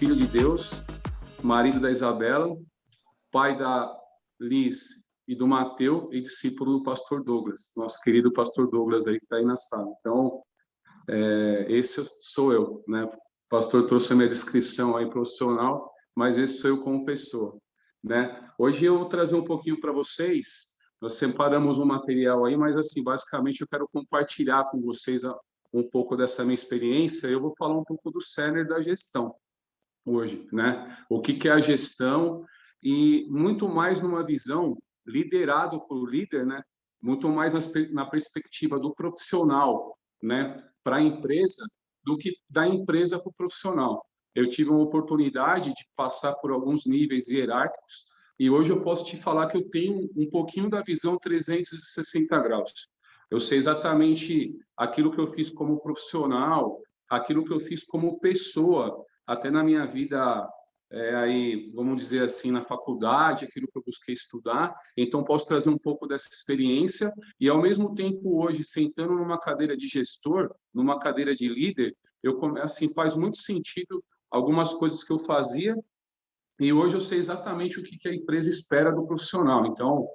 filho de Deus, marido da Isabela, pai da Liz e do Mateu e discípulo do pastor Douglas, nosso querido pastor Douglas aí que está aí na sala. Então, esse sou eu, né? O pastor trouxe a minha descrição aí profissional, mas esse sou eu como pessoa, né? Hoje eu vou trazer um pouquinho para vocês, nós separamos um material aí, mas assim, basicamente eu quero compartilhar com vocês um pouco dessa minha experiência. Eu vou falar um pouco do cerne da gestão hoje, né? O que é a gestão e muito mais numa visão liderado por líder, né? Muito mais na perspectiva do profissional, né? Para a empresa do que da empresa para o profissional. Eu tive uma oportunidade de passar por alguns níveis hierárquicos e hoje eu posso te falar que eu tenho um pouquinho da visão 360 graus. Eu sei exatamente aquilo que eu fiz como profissional, aquilo que eu fiz como pessoa, até na minha vida, aí, vamos dizer assim, na faculdade, aquilo que eu busquei estudar. Então, posso trazer um pouco dessa experiência e, ao mesmo tempo, hoje, sentando numa cadeira de gestor, numa cadeira de líder, assim, faz muito sentido algumas coisas que eu fazia e hoje eu sei exatamente o que a empresa espera do profissional. Então,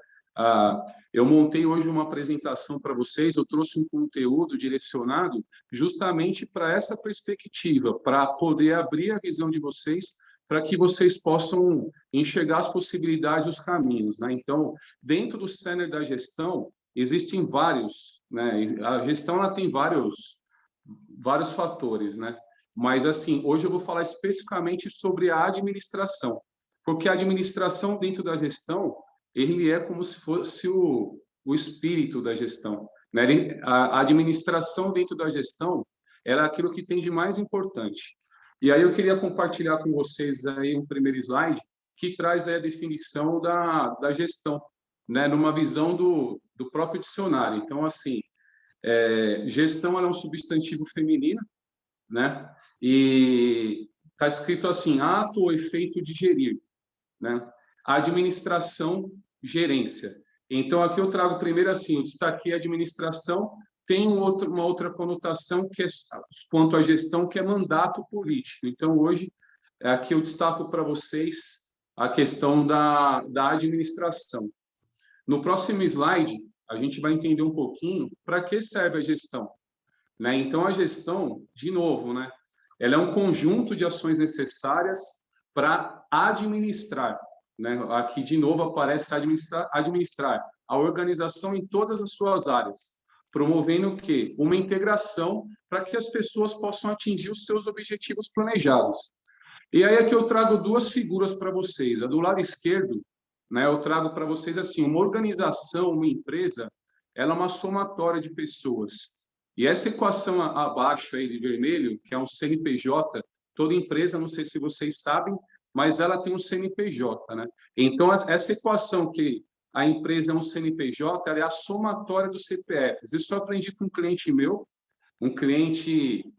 eu montei hoje uma apresentação para vocês, eu trouxe um conteúdo direcionado justamente para essa perspectiva, para poder abrir a visão de vocês, para que vocês possam enxergar as possibilidades e os caminhos, né? Então, dentro do cerne da gestão, existem vários, né? A gestão ela tem vários fatores, né? Mas, assim, hoje eu vou falar especificamente sobre a administração, porque a administração dentro da gestão, ele é como se fosse o espírito da gestão, né? A administração dentro da gestão era aquilo que tem de mais importante. E aí eu queria compartilhar com vocês aí um primeiro slide que traz aí a definição da gestão, né? Numa visão do próprio dicionário. Então, assim, gestão é um substantivo feminino, né? E está descrito assim: ato ou efeito de gerir, né? Administração, gerência. Então, aqui eu trago primeiro assim, eu destaquei a administração, tem uma outra conotação que é quanto à gestão, que é mandato político. Então, hoje, aqui eu destaco para vocês a questão da administração. No próximo slide, a gente vai entender um pouquinho para que serve a gestão, né? Então, a gestão, de novo, né? Ela é um conjunto de ações necessárias para administrar, né? Aqui, de novo, aparece administrar a organização em todas as suas áreas, promovendo o quê? Uma integração para que as pessoas possam atingir os seus objetivos planejados. E aí aqui eu trago duas figuras para vocês. A do lado esquerdo, né, eu trago para vocês assim, uma organização, uma empresa, ela é uma somatória de pessoas. E essa equação abaixo aí de vermelho, que é um CNPJ, toda empresa, não sei se vocês sabem, mas ela tem um CNPJ, né? Então, essa equação que a empresa é um CNPJ, ela é a somatória dos CPFs. Isso eu aprendi com um cliente meu, um cliente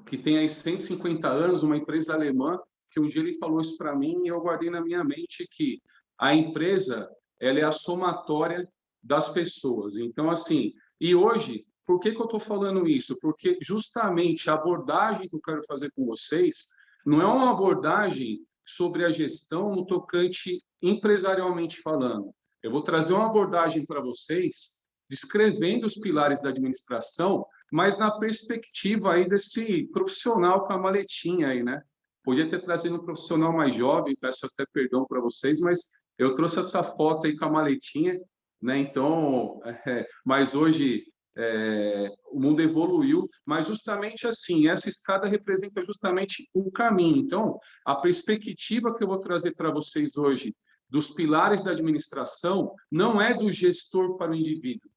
que tem aí 150 anos, uma empresa alemã, que um dia ele falou isso para mim e eu guardei na minha mente que a empresa, ela é a somatória das pessoas. Então, assim, e hoje, por que eu estou falando isso? Porque justamente a abordagem que eu quero fazer com vocês não é uma abordagem sobre a gestão no tocante empresarialmente falando. Eu vou trazer uma abordagem para vocês descrevendo os pilares da administração, mas na perspectiva aí desse profissional com a maletinha aí, né? Podia ter trazido um profissional mais jovem, peço até perdão para vocês, mas eu trouxe essa foto aí com a maletinha, né? Então, mas hoje o mundo evoluiu, mas justamente assim, essa escada representa justamente o caminho. Então, a perspectiva que eu vou trazer para vocês hoje dos pilares da administração não é do gestor para o indivíduo,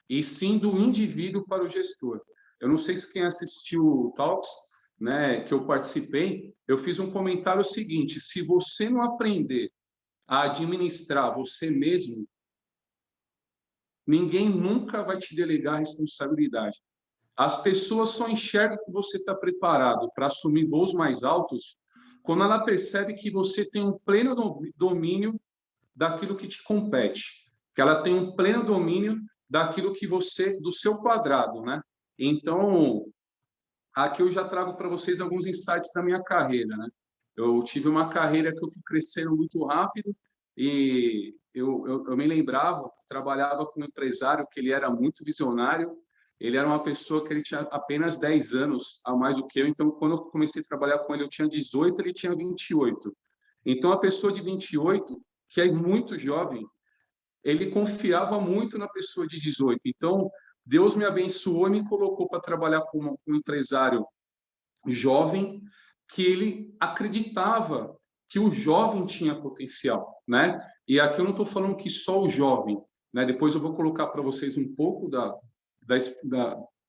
e sim do indivíduo para o gestor. Eu não sei se quem assistiu o Talks, né, que eu participei, eu fiz um comentário seguinte: se você não aprender a administrar você mesmo, ninguém nunca vai te delegar a responsabilidade. As pessoas só enxergam que você está preparado para assumir voos mais altos quando ela percebe que você tem um pleno domínio daquilo que te compete, que ela tem um pleno domínio daquilo que você, do seu quadrado, né? Então, aqui eu já trago para vocês alguns insights da minha carreira, né? Eu tive uma carreira que eu fui crescendo muito rápido e eu me lembrava, trabalhava com um empresário que ele era muito visionário, ele era uma pessoa que ele tinha apenas 10 anos a mais do que eu, então quando eu comecei a trabalhar com ele eu tinha 18, ele tinha 28. Então a pessoa de 28, que é muito jovem, ele confiava muito na pessoa de 18. Então Deus me abençoou e me colocou para trabalhar com um empresário jovem que ele acreditava que o jovem tinha potencial, né? E aqui eu não estou falando que só o jovem, né? Depois eu vou colocar para vocês um pouco da,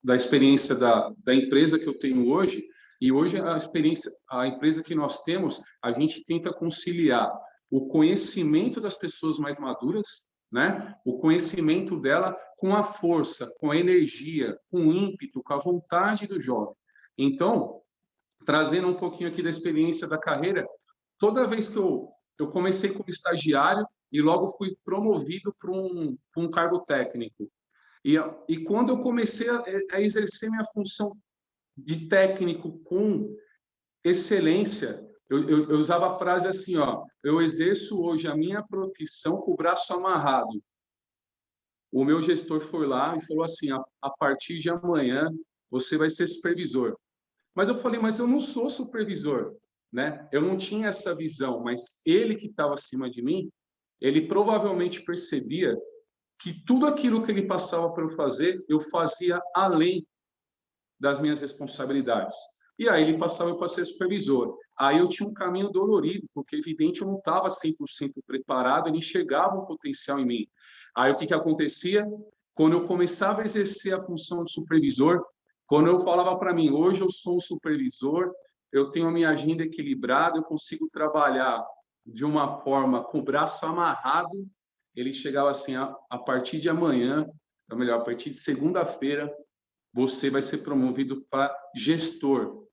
da experiência da empresa que eu tenho hoje. E hoje a experiência, a empresa que nós temos, a gente tenta conciliar o conhecimento das pessoas mais maduras, né? O conhecimento dela com a força, com a energia, com o ímpeto, com a vontade do jovem. Então, trazendo um pouquinho aqui da experiência da carreira, toda vez que eu comecei como estagiário e logo fui promovido para um cargo técnico. E quando eu comecei a exercer minha função de técnico com excelência, eu usava a frase assim, ó, eu exerço hoje a minha profissão com o braço amarrado. O meu gestor foi lá e falou assim, a partir de amanhã você vai ser supervisor. Mas eu falei, mas eu não sou supervisor, né? Eu não tinha essa visão, mas ele que estava acima de mim, ele provavelmente percebia que tudo aquilo que ele passava para eu fazer, eu fazia além das minhas responsabilidades. E aí ele passava para ser supervisor. Aí eu tinha um caminho dolorido, porque evidente eu não estava 100% preparado, ele enxergava um potencial em mim. Aí o que acontecia? Quando eu começava a exercer a função de supervisor, quando eu falava para mim, hoje eu sou um supervisor, eu tenho a minha agenda equilibrada, eu consigo trabalhar de uma forma com o braço amarrado, ele chegava assim, a partir de amanhã, ou melhor, a partir de segunda-feira, você vai ser promovido para gestor.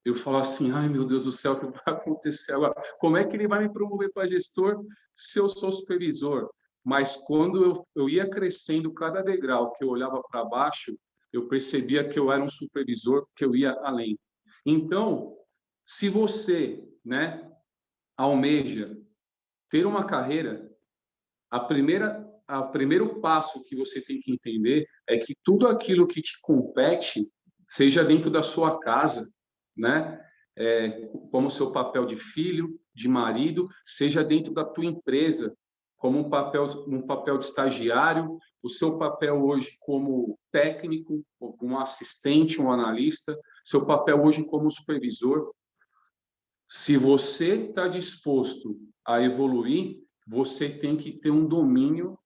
Eu falo assim, ai meu Deus do céu, o que vai acontecer agora? Como é que ele vai me promover para gestor se eu sou supervisor? Mas quando eu ia crescendo cada degrau que eu olhava para baixo, eu percebia que eu era um supervisor, que eu ia além. Então, se você, né, almeja ter uma carreira, o primeiro passo que você tem que entender é que tudo aquilo que te compete, seja dentro da sua casa, né? Como seu papel de filho, de marido, seja dentro da tua empresa, como um papel de estagiário, o seu papel hoje como técnico, um assistente, um analista, seu papel hoje como supervisor. Se você está disposto a evoluir, você tem que ter um domínio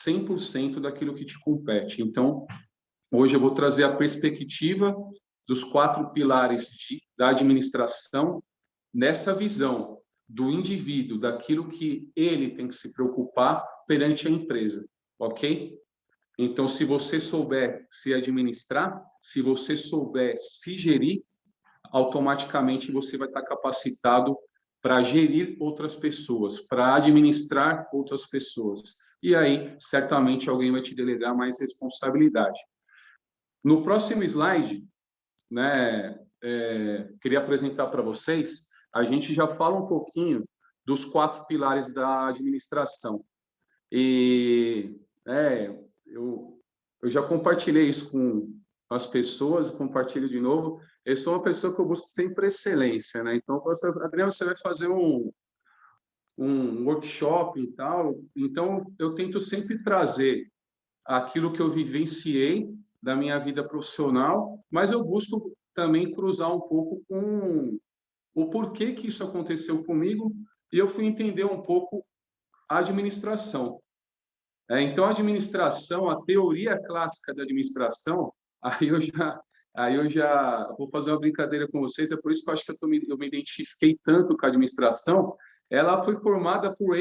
100% daquilo que te compete. Então, hoje eu vou trazer a perspectiva dos 4 pilares da administração nessa visão do indivíduo, daquilo que ele tem que se preocupar perante a empresa, ok? Então, se você souber se administrar, se você souber se gerir, automaticamente você vai estar capacitado para gerir outras pessoas, para administrar outras pessoas. E aí, certamente, alguém vai te delegar mais responsabilidade. No próximo slide, né, queria apresentar para vocês, a gente já fala um pouquinho dos 4 pilares da administração. E eu já compartilhei isso com as pessoas, compartilho de novo. Eu sou uma pessoa que eu busco sempre excelência, né? Então, Adriano, você vai fazer um workshop e tal. Então, eu tento sempre trazer aquilo que eu vivenciei da minha vida profissional, mas eu busco também cruzar um pouco com o porquê que isso aconteceu comigo e eu fui entender um pouco a administração. Então, a administração, a teoria clássica da administração, aí eu já vou fazer uma brincadeira com vocês, é por isso que eu acho que eu me identifiquei tanto com a administração. Ela foi formada por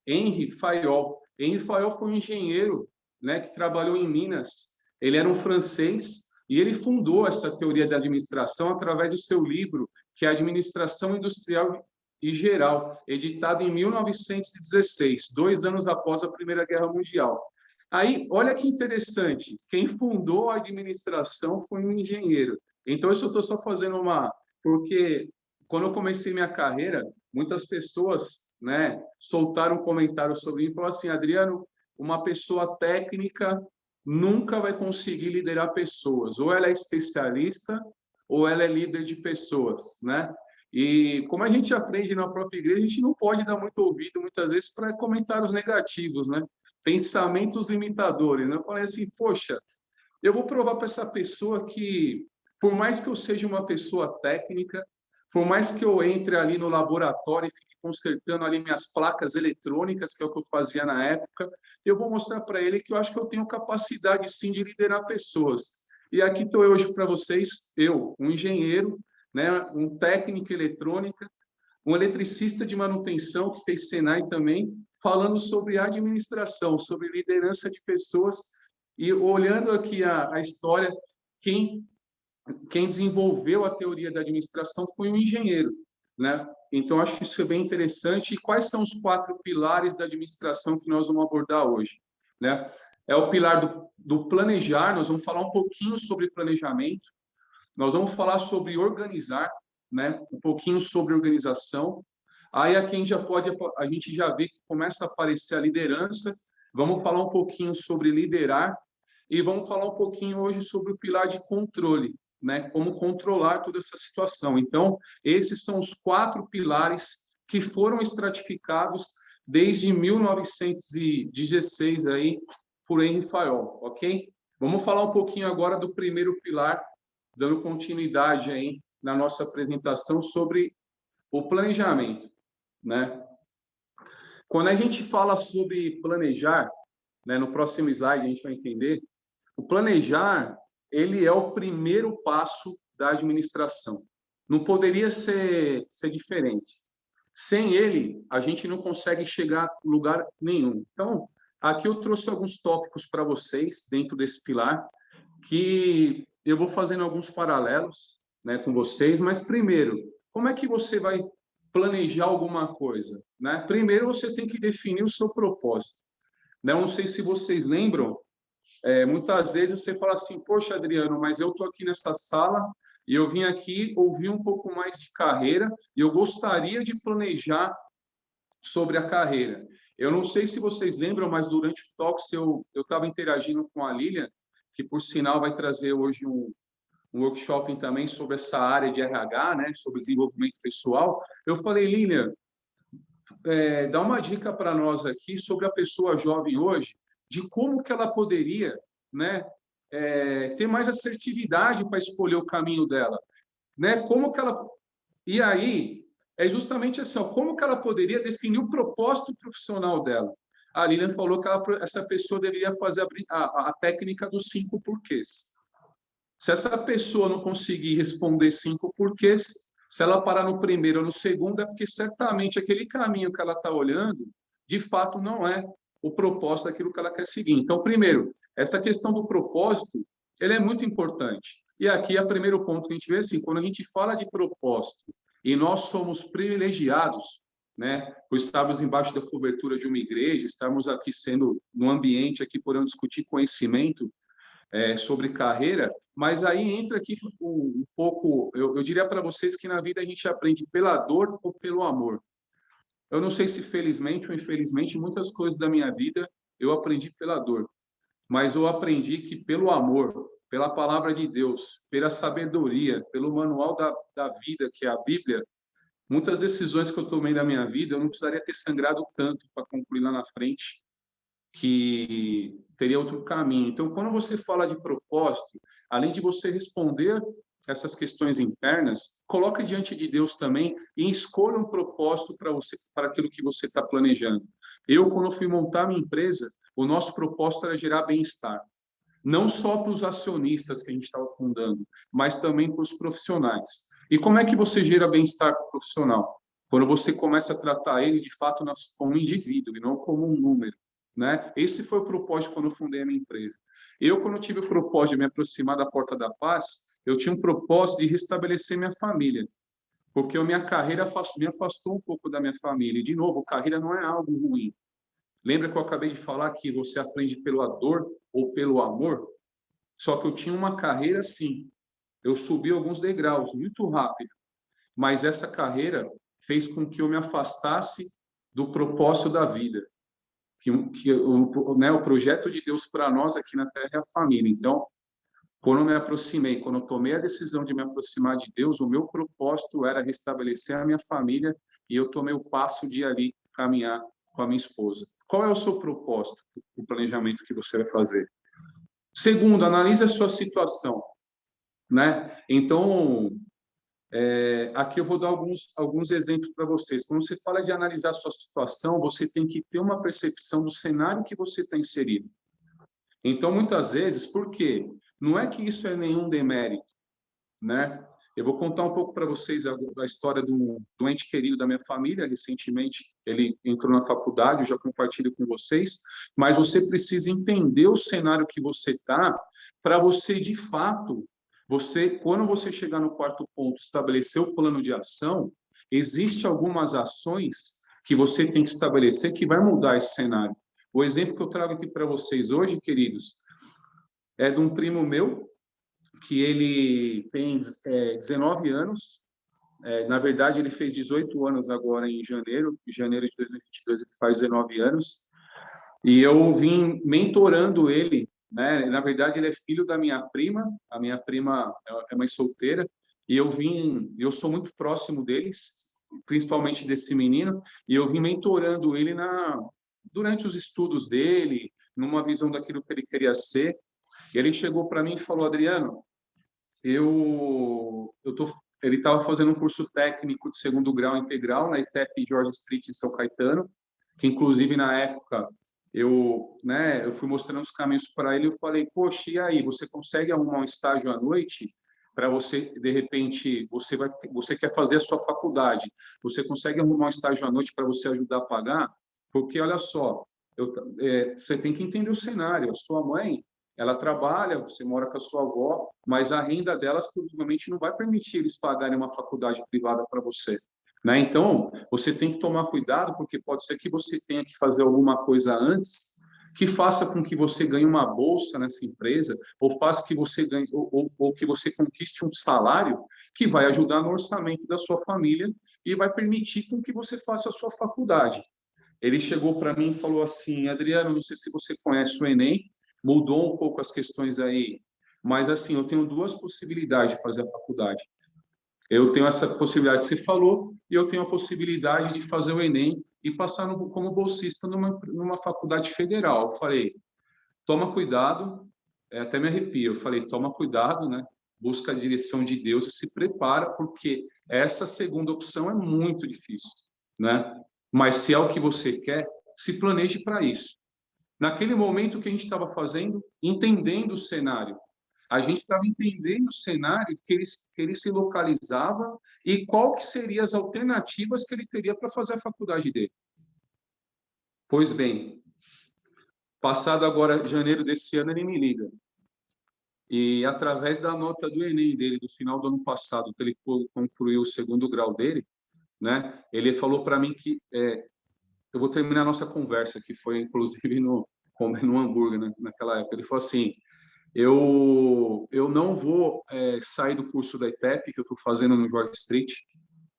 Henri Fayol. Henri Fayol foi um engenheiro, né, que trabalhou em Minas. Ele era um francês e ele fundou essa teoria da administração através do seu livro, que é Administração Industrial e Geral, editado em 1916, 2 anos após a Primeira Guerra Mundial. Aí, olha que interessante, quem fundou a administração foi um engenheiro. Então, isso eu estou só fazendo porque quando eu comecei minha carreira, muitas pessoas, né, soltaram comentários sobre mim e falaram assim, Adriano, uma pessoa técnica nunca vai conseguir liderar pessoas. Ou ela é especialista, ou ela é líder de pessoas, né? E como a gente aprende na própria igreja, a gente não pode dar muito ouvido, muitas vezes, para comentários negativos, né? Pensamentos limitadores, né? Eu falei assim, poxa, eu vou provar para essa pessoa que, por mais que eu seja uma pessoa técnica, por mais que eu entre ali no laboratório e fique consertando ali minhas placas eletrônicas, que é o que eu fazia na época, eu vou mostrar para ele que eu acho que eu tenho capacidade sim de liderar pessoas. E aqui estou eu hoje para vocês, eu, um engenheiro, né, um técnico em eletrônica, um eletricista de manutenção que fez Senai também, falando sobre administração, sobre liderança de pessoas. E olhando aqui a história, quem desenvolveu a teoria da administração foi um engenheiro, né? Então, acho que isso é bem interessante. E quais são os 4 pilares da administração que nós vamos abordar hoje, né? É o pilar do planejar, nós vamos falar um pouquinho sobre planejamento, nós vamos falar sobre organizar, né? Um pouquinho sobre organização. Aí aqui a gente já vê que começa a aparecer a liderança. Vamos falar um pouquinho sobre liderar e vamos falar um pouquinho hoje sobre o pilar de controle, né? Como controlar toda essa situação. Então, esses são os 4 pilares que foram estratificados desde 1916 aí por Henry Fayol, ok? Vamos falar um pouquinho agora do primeiro pilar, dando continuidade aí na nossa apresentação sobre o planejamento, né? Quando a gente fala sobre planejar, né, no próximo slide a gente vai entender, o planejar, ele é o primeiro passo da administração. Não poderia ser diferente. Sem ele, a gente não consegue chegar a lugar nenhum. Então, aqui eu trouxe alguns tópicos para vocês dentro desse pilar, que eu vou fazendo alguns paralelos, né, com vocês, mas primeiro, como é que você vai planejar alguma coisa, né? Primeiro você tem que definir o seu propósito. Não sei se vocês lembram, muitas vezes você fala assim, poxa, Adriano, mas eu estou aqui nessa sala e eu vim aqui ouvir um pouco mais de carreira e eu gostaria de planejar sobre a carreira. Eu não sei se vocês lembram, mas durante o Talks eu estava interagindo com a Lilian, que por sinal vai trazer hoje um workshop também sobre essa área de RH, né, sobre desenvolvimento pessoal. Eu falei, Lilian, dá uma dica para nós aqui sobre a pessoa jovem hoje, de como que ela poderia, né, ter mais assertividade para escolher o caminho dela, né? Como que ela e aí é justamente assim, ó, como que ela poderia definir o propósito profissional dela? A Lilian falou que essa pessoa deveria fazer a técnica dos 5 porquês. Se essa pessoa não conseguir responder 5 porquês, se ela parar no primeiro ou no segundo, é porque certamente aquele caminho que ela está olhando, de fato, não é o propósito daquilo que ela quer seguir. Então, primeiro, essa questão do propósito, ele é muito importante. E aqui é o primeiro ponto que a gente vê assim, quando a gente fala de propósito e nós somos privilegiados, né, por estarmos embaixo da cobertura de uma igreja, estarmos aqui sendo num ambiente aqui podendo discutir conhecimento sobre carreira, mas aí entra aqui um pouco, eu diria para vocês que na vida a gente aprende pela dor ou pelo amor. Eu não sei se felizmente ou infelizmente, muitas coisas da minha vida eu aprendi pela dor, mas eu aprendi que pelo amor, pela palavra de Deus, pela sabedoria, pelo manual da vida, que é a Bíblia, muitas decisões que eu tomei na minha vida, eu não precisaria ter sangrado tanto para concluir lá na frente, que teria outro caminho. Então, quando você fala de propósito, além de você responder essas questões internas, coloque diante de Deus também e escolha um propósito para você, para aquilo que você está planejando. Eu, quando fui montar minha empresa, o nosso propósito era gerar bem-estar. Não só para os acionistas que a gente estava fundando, mas também para os profissionais. E como é que você gera bem-estar para o profissional? Quando você começa a tratar ele, de fato, como um indivíduo e não como um número, né? Esse foi o propósito quando eu fundei a minha empresa. Eu, quando tive o propósito de me aproximar da Porta da Paz, eu tinha um propósito de restabelecer minha família, porque a minha carreira me afastou um pouco da minha família. E, de novo, carreira não é algo ruim. Lembra que eu acabei de falar que você aprende pela dor ou pelo amor? Só que eu tinha uma carreira assim. Eu subi alguns degraus muito rápido. mas essa carreira fez com que eu me afastasse do propósito da vida, o projeto de Deus para nós aqui na Terra é a família. Então, quando eu me aproximei, quando eu tomei a decisão de me aproximar de Deus, o meu propósito era restabelecer a minha família e eu tomei o passo de ali caminhar com a minha esposa. Qual é o seu propósito, o planejamento que você vai fazer? Segundo, analise a sua situação, né? Então, aqui eu vou dar alguns exemplos para vocês. Quando você fala de analisar a sua situação, você tem que ter uma percepção do cenário que você está inserido. Então, muitas vezes, por quê? Não é que isso é nenhum demérito, né? Eu vou contar um pouco para vocês a história do ente querido da minha família. Recentemente, ele entrou na faculdade, eu já compartilho com vocês, mas você precisa entender o cenário que você está para você, de fato, quando você chegar no quarto ponto, estabelecer o plano de ação, existe algumas ações que você tem que estabelecer que vai mudar esse cenário. O exemplo que eu trago aqui para vocês hoje, queridos, é de um primo meu, que ele tem 19 anos. Na verdade, ele fez 18 anos agora em janeiro de 2022, ele faz 19 anos. E eu vim mentorando ele, né? Na verdade, ele é filho da minha prima, a minha prima é mãe solteira, e eu sou muito próximo deles, principalmente desse menino, e eu vim mentorando ele durante os estudos dele, numa visão daquilo que ele queria ser. E ele chegou para mim e falou: Adriano, ele estava fazendo um curso técnico de segundo grau integral na ITEP George Street em São Caetano, que inclusive na época eu fui mostrando os caminhos para ele. Eu falei: poxa, e aí, você consegue arrumar um estágio à noite para você, de repente, você quer fazer a sua faculdade, você consegue arrumar um estágio à noite para você ajudar a pagar? Porque olha só, você tem que entender o cenário. A sua mãe, ela trabalha, você mora com a sua avó, mas a renda delas provavelmente não vai permitir eles pagarem uma faculdade privada para você, né? Então, você tem que tomar cuidado, porque pode ser que você tenha que fazer alguma coisa antes que faça com que você ganhe uma bolsa nessa empresa, ou faça que você ganhe, ou que você conquiste um salário que vai ajudar no orçamento da sua família e vai permitir com que você faça a sua faculdade. Ele chegou para mim e falou assim: Adriano, não sei se você conhece o Enem, mudou um pouco as questões aí, mas assim, eu tenho duas possibilidades de fazer a faculdade. Eu tenho essa possibilidade que você falou, e eu tenho a possibilidade de fazer o Enem e passar como bolsista numa faculdade federal. Eu falei: toma cuidado, até me arrepio. Eu falei: toma cuidado, né? Busca a direção de Deus e se prepara, porque essa segunda opção é muito difícil, né? Mas se é o que você quer, se planeje para isso. Naquele momento, o que a gente estava fazendo? Entendendo o cenário. A gente estava entendendo o cenário que ele se localizava e qual que seriam as alternativas que ele teria para fazer a faculdade dele. Pois bem, passado agora janeiro desse ano, ele me liga. E através da nota do Enem dele, do final do ano passado, que ele concluiu o segundo grau dele, né? Ele falou para mim que eu vou terminar a nossa conversa, que foi inclusive comendo um hambúrguer, né, naquela época. Ele falou assim: eu não vou sair do curso da ITEP que eu estou fazendo no George Street,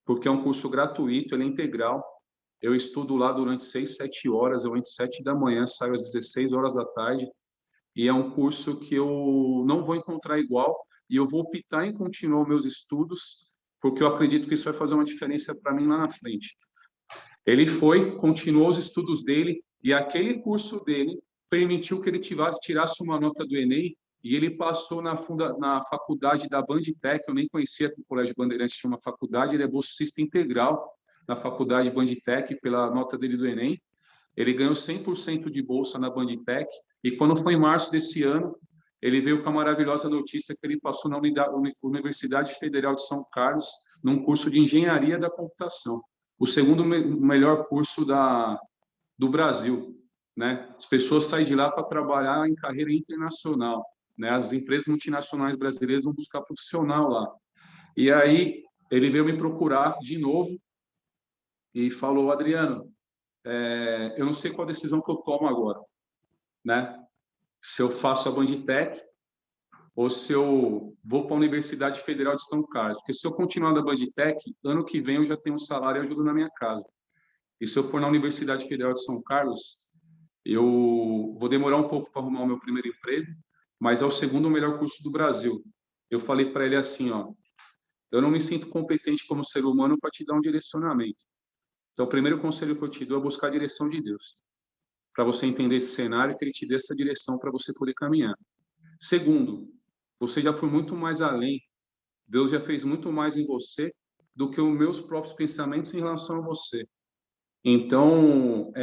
porque é um curso gratuito, ele é integral. Eu estudo lá durante 6, 7 horas, eu entro 7 da manhã, saio às 16 horas da tarde, e é um curso que eu não vou encontrar igual, e eu vou optar em continuar meus estudos, porque eu acredito que isso vai fazer uma diferença para mim lá na frente. Ele continuou os estudos dele, e aquele curso dele permitiu que ele tirasse uma nota do Enem, e ele passou na faculdade da Banditec. Eu nem conhecia que o Colégio Bandeirantes tinha uma faculdade. Ele é bolsista integral na faculdade Banditec pela nota dele do Enem. Ele ganhou 100% de bolsa na Banditec, e quando foi em março desse ano, ele veio com a maravilhosa notícia que ele passou na Universidade Federal de São Carlos, num curso de Engenharia da Computação, o segundo melhor curso do Brasil, né? As pessoas saem de lá para trabalhar em carreira internacional, né? As empresas multinacionais brasileiras vão buscar profissional lá. E aí ele veio me procurar de novo e falou: Adriano, eu não sei qual decisão que eu tomo agora, né? Se eu faço a Banditec ou se eu vou para a Universidade Federal de São Carlos. Porque se eu continuar na Bandtech, ano que vem eu já tenho um salário e ajudo na minha casa. E se eu for na Universidade Federal de São Carlos, eu vou demorar um pouco para arrumar o meu primeiro emprego, mas é o segundo melhor curso do Brasil. Eu falei para ele assim, ó, eu não me sinto competente como ser humano para te dar um direcionamento. Então, o primeiro conselho que eu te dou é buscar a direção de Deus, para você entender esse cenário, que ele te dê essa direção para você poder caminhar. Segundo, você já foi muito mais além. Deus já fez muito mais em você do que os meus próprios pensamentos em relação a você. Então,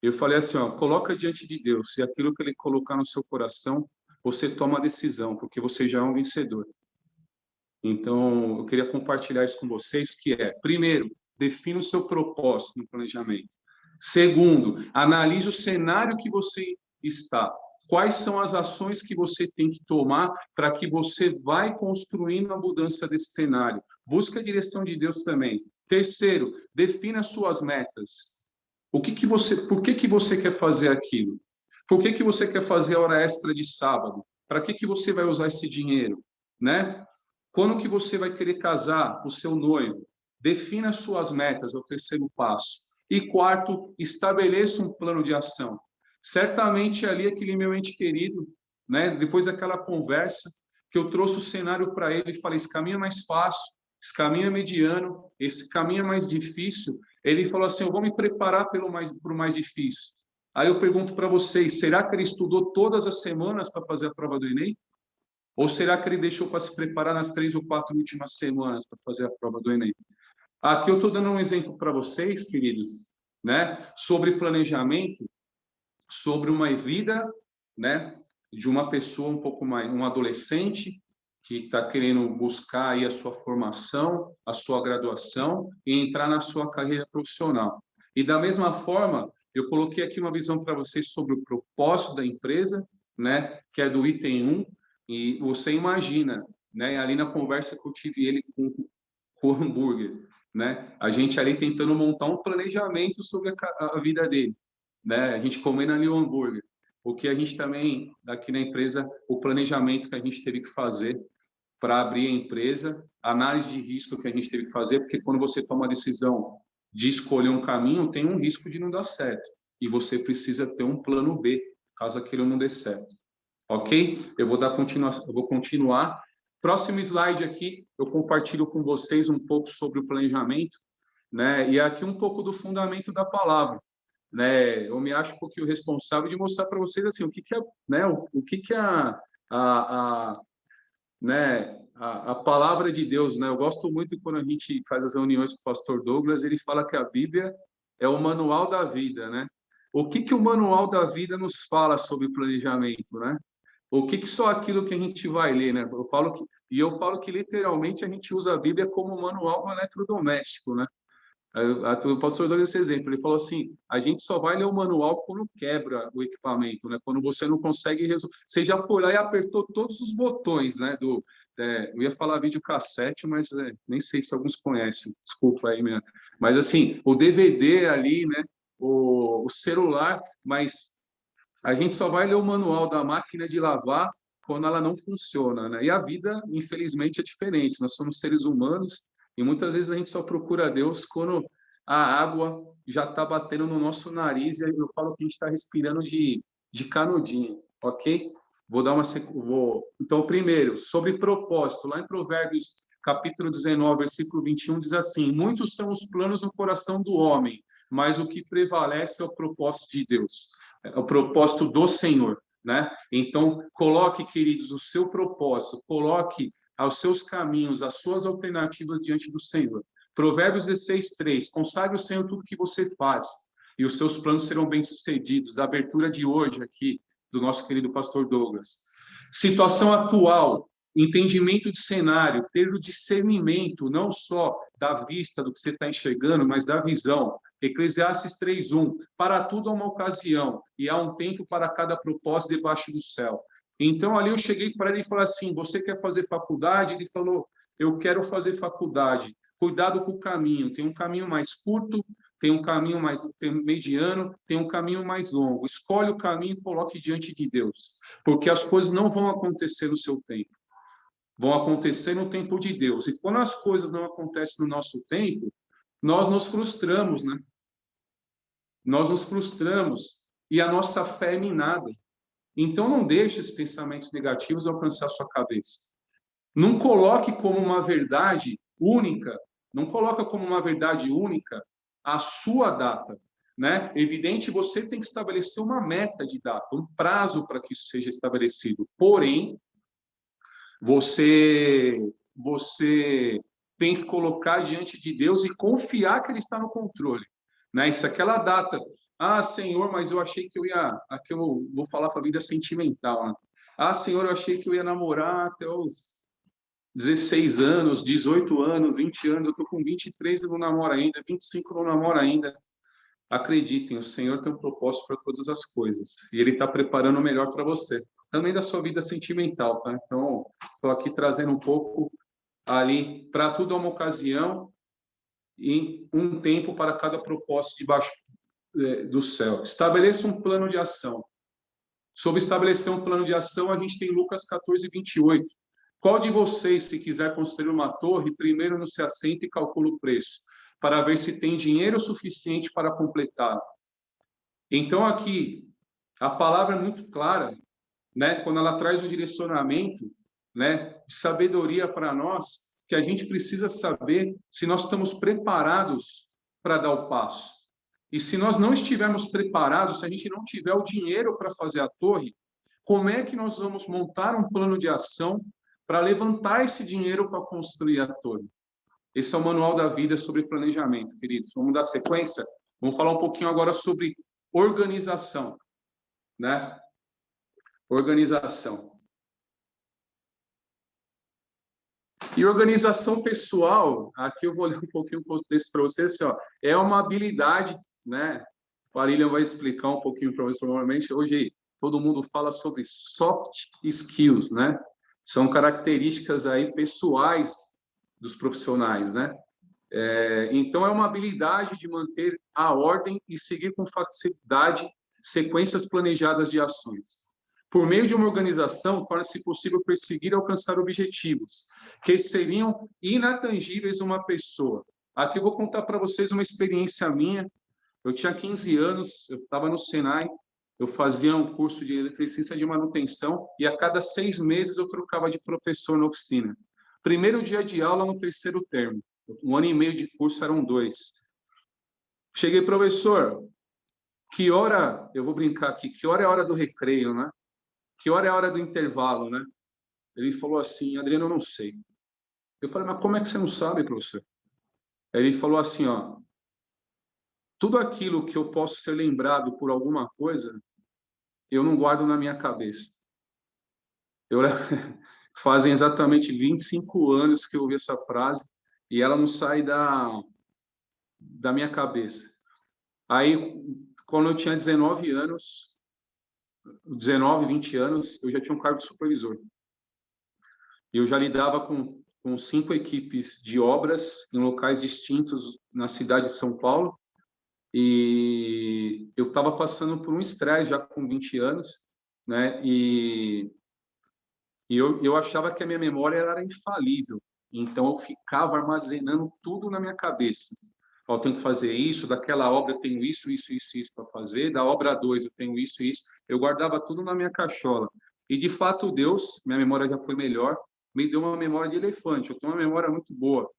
eu falei assim, ó, coloca diante de Deus, se aquilo que Ele colocar no seu coração, você toma a decisão, porque você já é um vencedor. Então, eu queria compartilhar isso com vocês, que é, primeiro, defina o seu propósito no planejamento. Segundo, analise o cenário que você está. Quais são as ações que você tem que tomar para que você vai construindo a mudança desse cenário? Busca a direção de Deus também. Terceiro, defina suas metas. Por que que você quer fazer aquilo? Por que você quer fazer a hora extra de sábado? Para que você vai usar esse dinheiro? Né? Quando que você vai querer casar o seu noivo? Defina suas metas, é o terceiro passo. E quarto, estabeleça um plano de ação. Certamente ali aquele meu ente querido, né, depois daquela conversa, que eu trouxe o cenário para ele e falei, esse caminho é mais fácil, esse caminho é mediano, esse caminho é mais difícil. Ele falou assim, eu vou me preparar para o mais difícil. Aí eu pergunto para vocês, será que ele estudou todas as semanas para fazer a prova do Enem? Ou será que ele deixou para se preparar nas 3 ou 4 últimas semanas para fazer a prova do Enem? Aqui eu estou dando um exemplo para vocês, queridos, né, sobre planejamento, sobre uma vida, né, de uma pessoa um pouco mais, um adolescente que está querendo buscar aí a sua formação, a sua graduação e entrar na sua carreira profissional. E da mesma forma, eu coloquei aqui uma visão para vocês sobre o propósito da empresa, né, que é do item 1, e você imagina, né, ali na conversa que eu tive ele com o hambúrguer, né, a gente ali tentando montar um planejamento sobre a vida dele, né, a gente comendo ali o hambúrguer. O que a gente também, aqui na empresa, o planejamento que a gente teve que fazer para abrir a empresa, a análise de risco que a gente teve que fazer, porque quando você toma a decisão de escolher um caminho, tem um risco de não dar certo. E você precisa ter um plano B, caso aquilo não dê certo. Ok? Eu vou continuar. Próximo slide aqui, eu compartilho com vocês um pouco sobre o planejamento, né? E aqui um pouco do fundamento da palavra, né? Eu me acho um pouquinho responsável de mostrar para vocês assim o que é, né? O que é né? A palavra de Deus, né? Eu gosto muito quando a gente faz as reuniões com o pastor Douglas, ele fala que a Bíblia é o manual da vida, né? O que o manual da vida nos fala sobre planejamento, né? O que só aquilo que a gente vai ler, né? Eu falo que literalmente a gente usa a Bíblia como manual do eletrodoméstico, né? O pastor deu esse exemplo, ele falou assim, a gente só vai ler o manual quando quebra o equipamento, né? Quando você não consegue resolver. Você já foi lá e apertou todos os botões, né? Eu ia falar videocassete, mas nem sei se alguns conhecem, desculpa aí, minha. Mas assim, o DVD ali, né? O celular, mas a gente só vai ler o manual da máquina de lavar quando ela não funciona, né? E a vida, infelizmente, é diferente. Nós somos seres humanos e muitas vezes a gente só procura Deus quando a água já está batendo no nosso nariz e eu falo que a gente está respirando de canudinho, ok? Então, primeiro, sobre propósito, lá em Provérbios, capítulo 19, versículo 21, diz assim, muitos são os planos no coração do homem, mas o que prevalece é o propósito de Deus, é o propósito do Senhor, né? Então, coloque, queridos, o seu propósito, coloque aos seus caminhos, as suas alternativas diante do Senhor. Provérbios 16, 3. Consagre o Senhor tudo que você faz, e os seus planos serão bem-sucedidos. A abertura de hoje aqui, do nosso querido pastor Douglas. Situação atual, entendimento de cenário, ter o discernimento, não só da vista do que você está enxergando, mas da visão. Eclesiastes 3:1. Para tudo há uma ocasião, e há um tempo para cada propósito debaixo do céu. Então, ali eu cheguei para ele e falei assim, você quer fazer faculdade? Ele falou, eu quero fazer faculdade. Cuidado com o caminho, tem um caminho mais curto, tem um caminho mais mediano, tem um caminho mais longo. Escolhe o caminho e coloque diante de Deus, porque as coisas não vão acontecer no seu tempo, vão acontecer no tempo de Deus. E quando as coisas não acontecem no nosso tempo, nós nos frustramos, né? Nós nos frustramos e a nossa fé é minada. Então, não deixe os pensamentos negativos alcançar a sua cabeça. Não coloque como uma verdade única, não coloca como uma verdade única a sua data, né? Evidente, você tem que estabelecer uma meta de data, um prazo para que isso seja estabelecido. Porém, você tem que colocar diante de Deus e confiar que Ele está no controle, né? Isso, aquela data. Ah, Senhor, mas eu achei que eu ia... Aqui eu vou falar para a vida sentimental, né? Ah, Senhor, eu achei que eu ia namorar até os 16 anos, 18 anos, 20 anos. Eu estou com 23 e não namoro ainda, 25 não namoro ainda. Acreditem, o Senhor tem um propósito para todas as coisas. E Ele está preparando o melhor para você. Também da sua vida sentimental, tá? Então, estou aqui trazendo um pouco ali, para tudo é uma ocasião e um tempo para cada propósito debaixo do céu. Estabeleça um plano de ação. Sobre estabelecer um plano de ação, a gente tem Lucas 14, 28. Qual de vocês, se quiser construir uma torre, primeiro não se assenta e calcula o preço, para ver se tem dinheiro suficiente para completar? Então, aqui, a palavra é muito clara, né? Quando ela traz um direcionamento, né, de sabedoria para nós, que a gente precisa saber se nós estamos preparados para dar o passo. E se nós não estivermos preparados, se a gente não tiver o dinheiro para fazer a torre, como é que nós vamos montar um plano de ação para levantar esse dinheiro para construir a torre? Esse é o manual da vida sobre planejamento, queridos. Vamos dar sequência? Vamos falar um pouquinho agora sobre organização, né? Organização. E organização pessoal, aqui eu vou ler um pouquinho o contexto para vocês, assim, ó, é uma habilidade, né? O Arillian vai explicar um pouquinho para vocês, provavelmente. Hoje todo mundo fala sobre soft skills, né? São características aí pessoais dos profissionais, né? Então, é uma habilidade de manter a ordem e seguir com facilidade sequências planejadas de ações. Por meio de uma organização, torna-se possível perseguir e alcançar objetivos que seriam inatangíveis uma pessoa. Aqui eu vou contar para vocês uma experiência minha. Eu tinha 15 anos, eu estava no Senai, eu fazia um curso de eletricista de manutenção e a cada 6 meses eu trocava de professor na oficina. Primeiro dia de aula no terceiro termo. 1 ano e meio de curso eram 2. Cheguei, professor, que hora, eu vou brincar aqui, que hora é a hora do recreio, né? Que hora é a hora do intervalo, né? Ele falou assim, Adriano, eu não sei. Eu falei, mas como é que você não sabe, professor? Ele falou assim, ó, tudo aquilo que eu posso ser lembrado por alguma coisa, eu não guardo na minha cabeça. Fazem exatamente 25 anos que eu ouvi essa frase e ela não sai da minha cabeça. Aí, quando eu tinha 19 anos, 19, 20 anos, eu já tinha um cargo de supervisor. Eu já lidava com 5 equipes de obras em locais distintos na cidade de São Paulo. E eu estava passando por um estresse já com 20 anos, né? E eu achava que a minha memória era infalível. Então, eu ficava armazenando tudo na minha cabeça. Eu tenho que fazer isso, daquela obra eu tenho isso para fazer, da obra 2 eu tenho isso. Eu guardava tudo na minha cachola. E, de fato, Deus, minha memória já foi melhor, me deu uma memória de elefante. Eu tenho uma memória muito boa,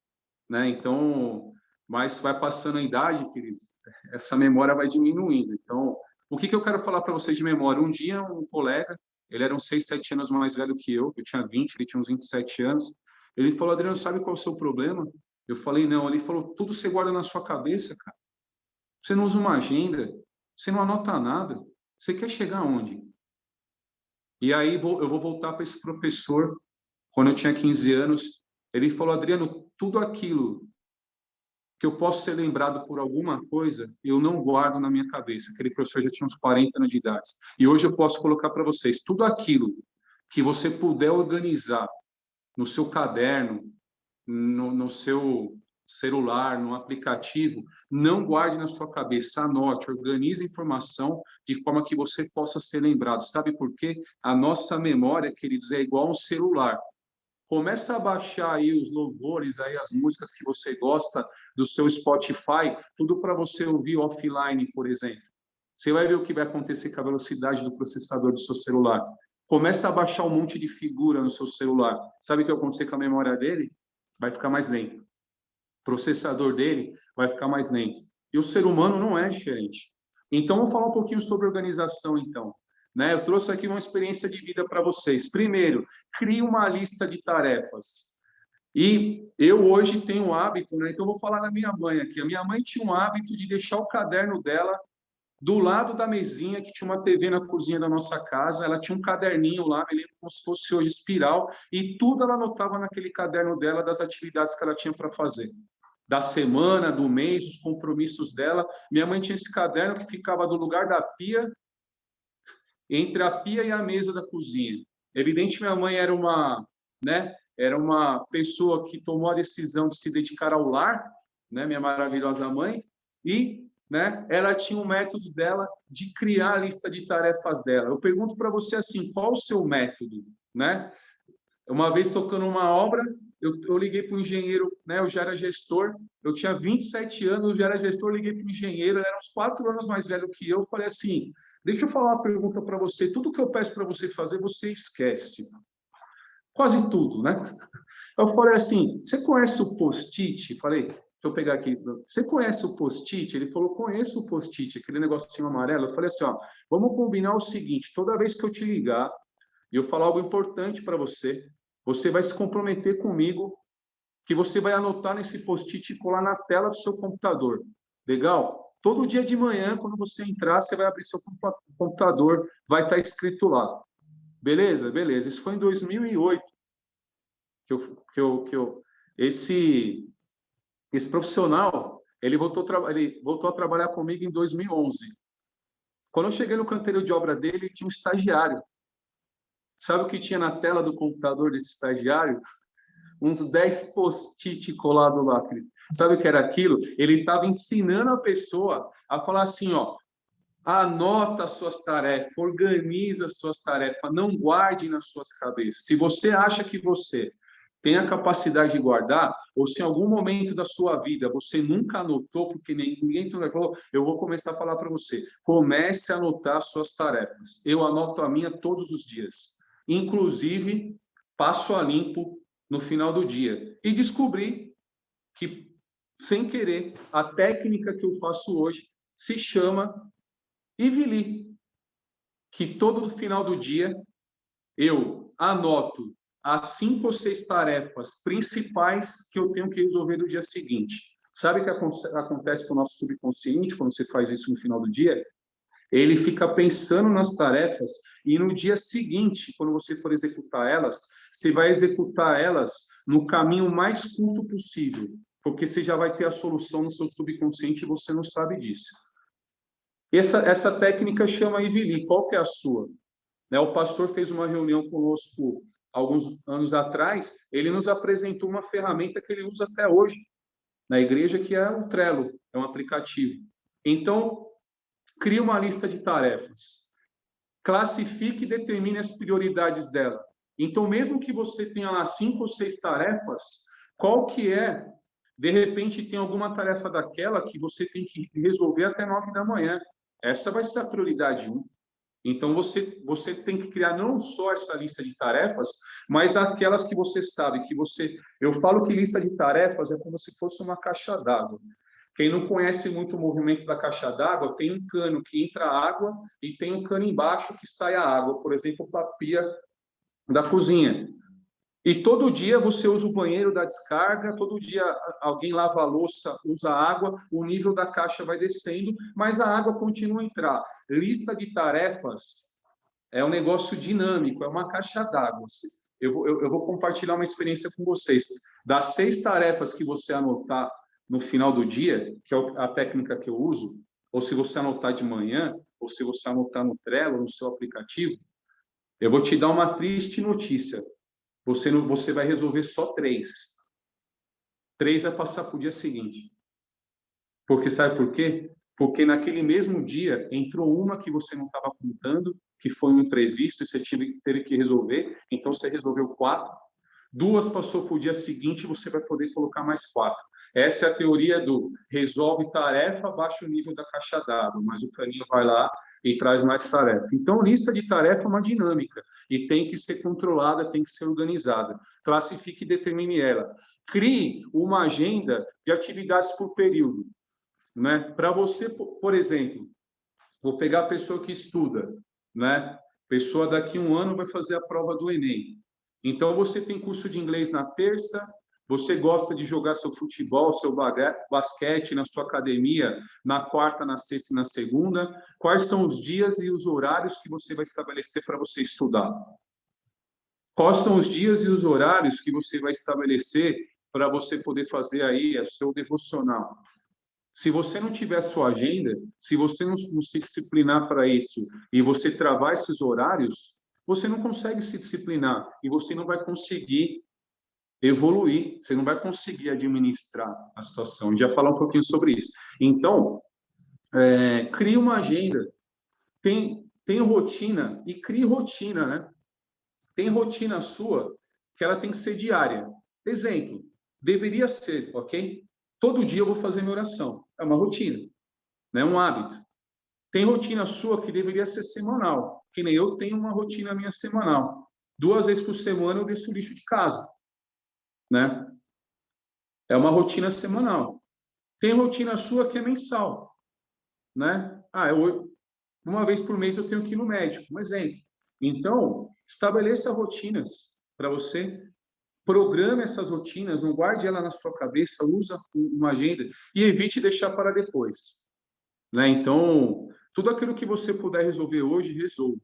né? Então, mas vai passando a idade, queridos, essa memória vai diminuindo. Então, o que eu quero falar para vocês de memória? Um dia, um colega, ele era uns 6, 7 anos mais velho que eu tinha 20, ele tinha uns 27 anos, ele falou, Adriano, sabe qual é o seu problema? Eu falei, não. Ele falou, tudo você guarda na sua cabeça, cara. Você não usa uma agenda, você não anota nada. Você quer chegar aonde? E aí eu vou voltar para esse professor, quando eu tinha 15 anos, ele falou, Adriano, tudo aquilo que eu posso ser lembrado por alguma coisa, eu não guardo na minha cabeça. Aquele professor já tinha uns 40 anos de idade. E hoje eu posso colocar para vocês, tudo aquilo que você puder organizar no seu caderno, no seu celular, no aplicativo, não guarde na sua cabeça, anote, organize a informação de forma que você possa ser lembrado. Sabe por quê? A nossa memória, queridos, é igual a um celular. Começa a baixar aí os louvores, aí as músicas que você gosta do seu Spotify, tudo para você ouvir offline, por exemplo. Você vai ver o que vai acontecer com a velocidade do processador do seu celular. Começa a baixar um monte de figura no seu celular. Sabe o que vai acontecer com a memória dele? Vai ficar mais lento. O processador dele vai ficar mais lento. E o ser humano não é diferente. Então, vamos falar um pouquinho sobre organização, então. Né? Eu trouxe aqui uma experiência de vida para vocês. Primeiro, crie uma lista de tarefas. E eu hoje tenho o hábito, né? Então vou falar da minha mãe aqui. A minha mãe tinha um hábito de deixar o caderno dela do lado da mesinha, que tinha uma TV na cozinha da nossa casa. Ela tinha um caderninho lá, me lembro como se fosse hoje espiral, e tudo ela anotava naquele caderno dela das atividades que ela tinha para fazer. Da semana, do mês, os compromissos dela. Minha mãe tinha esse caderno que ficava do lugar da pia, entre a pia e a mesa da cozinha. Evidente, minha mãe era uma pessoa que tomou a decisão de se dedicar ao lar, né, minha maravilhosa mãe, e, né, ela tinha um método dela de criar a lista de tarefas dela. Eu pergunto para você assim, qual o seu método, né? Uma vez tocando uma obra, eu liguei para o engenheiro, né? Eu já era gestor, eu tinha 27 anos, eu já era gestor, liguei para o engenheiro, ele era uns 4 anos mais velho que eu falei assim, deixa eu falar uma pergunta para você, tudo que eu peço para você fazer, você esquece. Quase tudo, né? Eu falei assim, você conhece o post-it? Falei, deixa eu pegar aqui, você conhece o post-it? Ele falou, conheço o post-it, aquele negocinho amarelo. Eu falei assim, ó, vamos combinar o seguinte, toda vez que eu te ligar, e eu falar algo importante para você, você vai se comprometer comigo que você vai anotar nesse post-it e colar na tela do seu computador. Legal? Todo dia de manhã, quando você entrar, você vai abrir seu computador, vai estar escrito lá. Beleza? Beleza. Isso foi em 2008 esse profissional, ele voltou a trabalhar comigo em 2011. Quando eu cheguei no canteiro de obra dele, tinha um estagiário. Sabe o que tinha na tela do computador desse estagiário? Uns 10 post-it colados lá, Cris. Sabe o que era aquilo? Ele estava ensinando a pessoa a falar assim, ó, anota as suas tarefas, organiza as suas tarefas, não guarde nas suas cabeças. Se você acha que você tem a capacidade de guardar, ou se em algum momento da sua vida você nunca anotou, porque ninguém falou, eu vou começar a falar para você. Comece a anotar as suas tarefas. Eu anoto a minha todos os dias. Inclusive, passo a limpo no final do dia. E descobri que, sem querer, a técnica que eu faço hoje se chama Ivili, que todo final do dia eu anoto as 5 ou 6 tarefas principais que eu tenho que resolver no dia seguinte. Sabe o que acontece com o nosso subconsciente quando você faz isso no final do dia? Ele fica pensando nas tarefas e no dia seguinte, quando você for executar elas, você vai executar elas no caminho mais curto possível, porque você já vai ter a solução no seu subconsciente e você não sabe disso. Essa técnica chama Ivili. Qual que é a sua? Né, o pastor fez uma reunião conosco alguns anos atrás, ele nos apresentou uma ferramenta que ele usa até hoje na igreja, que é o Trello, é um aplicativo. Então, crie uma lista de tarefas, classifique e determine as prioridades dela. Então, mesmo que você tenha lá 5 ou 6 tarefas, qual que é? De repente, tem alguma tarefa daquela que você tem que resolver até 9 da manhã. Essa vai ser a prioridade 1. Então, você tem que criar não só essa lista de tarefas, mas aquelas que você sabe que você... Eu falo que lista de tarefas é como se fosse uma caixa d'água. Quem não conhece muito o movimento da caixa d'água, tem um cano que entra água e tem um cano embaixo que sai a água, por exemplo, para a pia da cozinha. E todo dia você usa o banheiro da descarga, todo dia alguém lava a louça, usa água, o nível da caixa vai descendo, mas a água continua a entrar. Lista de tarefas é um negócio dinâmico, é uma caixa d'água. Eu vou compartilhar uma experiência com vocês. Das 6 tarefas que você anotar no final do dia, que é a técnica que eu uso, ou se você anotar de manhã, ou se você anotar no Trello, no seu aplicativo, eu vou te dar uma triste notícia. Você vai resolver só 3. 3 vai passar para o dia seguinte. Porque sabe por quê? Porque naquele mesmo dia entrou uma que você não estava contando, que foi um imprevisto e você teve que resolver, então você resolveu 4. 2 passou para o dia seguinte, você vai poder colocar mais 4. Essa é a teoria do resolve tarefa, baixa o nível da caixa d'água, mas o caninho vai lá e traz mais tarefa. Então, lista de tarefa é uma dinâmica e tem que ser controlada, tem que ser organizada. Classifique e determine ela. Crie uma agenda de atividades por período, né? Para você, por exemplo, vou pegar a pessoa que estuda, né? Pessoa daqui a um ano vai fazer a prova do Enem. Então, você tem curso de inglês na terça, você gosta de jogar seu futebol, seu basquete na sua academia, na quarta, na sexta e na segunda. Quais são os dias e os horários que você vai estabelecer para você estudar? Quais são os dias e os horários que você vai estabelecer para você poder fazer aí o seu devocional? Se você não tiver a sua agenda, se você não se disciplinar para isso e você travar esses horários, você não consegue se disciplinar e você não vai conseguir evoluir, você não vai conseguir administrar a situação. A gente já falou um pouquinho sobre isso. Então, crie uma agenda, tem rotina e crie rotina, né? Tem rotina sua que ela tem que ser diária. Exemplo, deveria ser, ok? Todo dia eu vou fazer minha oração. É uma rotina, né? Um hábito. Tem rotina sua que deveria ser semanal, que nem eu tenho uma rotina minha semanal. 2 vezes por semana eu desço o lixo de casa, né? É uma rotina semanal. Tem rotina sua que é mensal, né? Uma vez por mês eu tenho que ir no médico, um exemplo. Então, estabeleça rotinas para você, programe essas rotinas, não guarde ela na sua cabeça, usa uma agenda e evite deixar para depois, né? Então, tudo aquilo que você puder resolver hoje, resolva.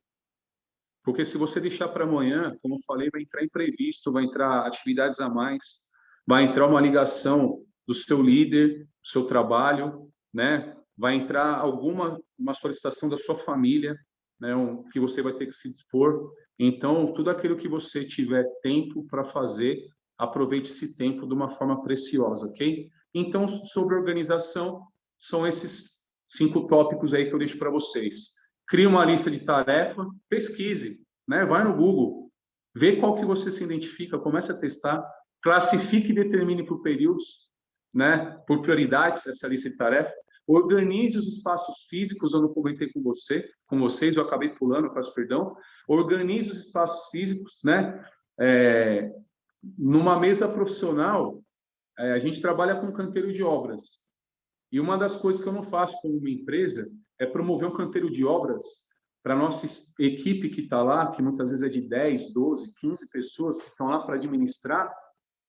Porque se você deixar para amanhã, como eu falei, vai entrar imprevisto, vai entrar atividades a mais, vai entrar uma ligação do seu líder, do seu trabalho, né? Vai entrar uma solicitação da sua família, né? Que você vai ter que se dispor. Então, tudo aquilo que você tiver tempo para fazer, aproveite esse tempo de uma forma preciosa, ok? Então, sobre organização, são esses 5 tópicos aí que eu deixo para vocês. Crie uma lista de tarefa, pesquise, né? Vai no Google, vê qual que você se identifica, comece a testar, classifique e determine por períodos, né? Por prioridades, essa lista de tarefa. Organize os espaços físicos, eu não comentei com vocês, eu acabei pulando, peço perdão. Organize os espaços físicos, né? Numa mesa profissional, a gente trabalha com canteiro de obras. E uma das coisas que eu não faço como uma empresa é promover um canteiro de obras para a nossa equipe que está lá, que muitas vezes é de 10, 12, 15 pessoas que estão lá para administrar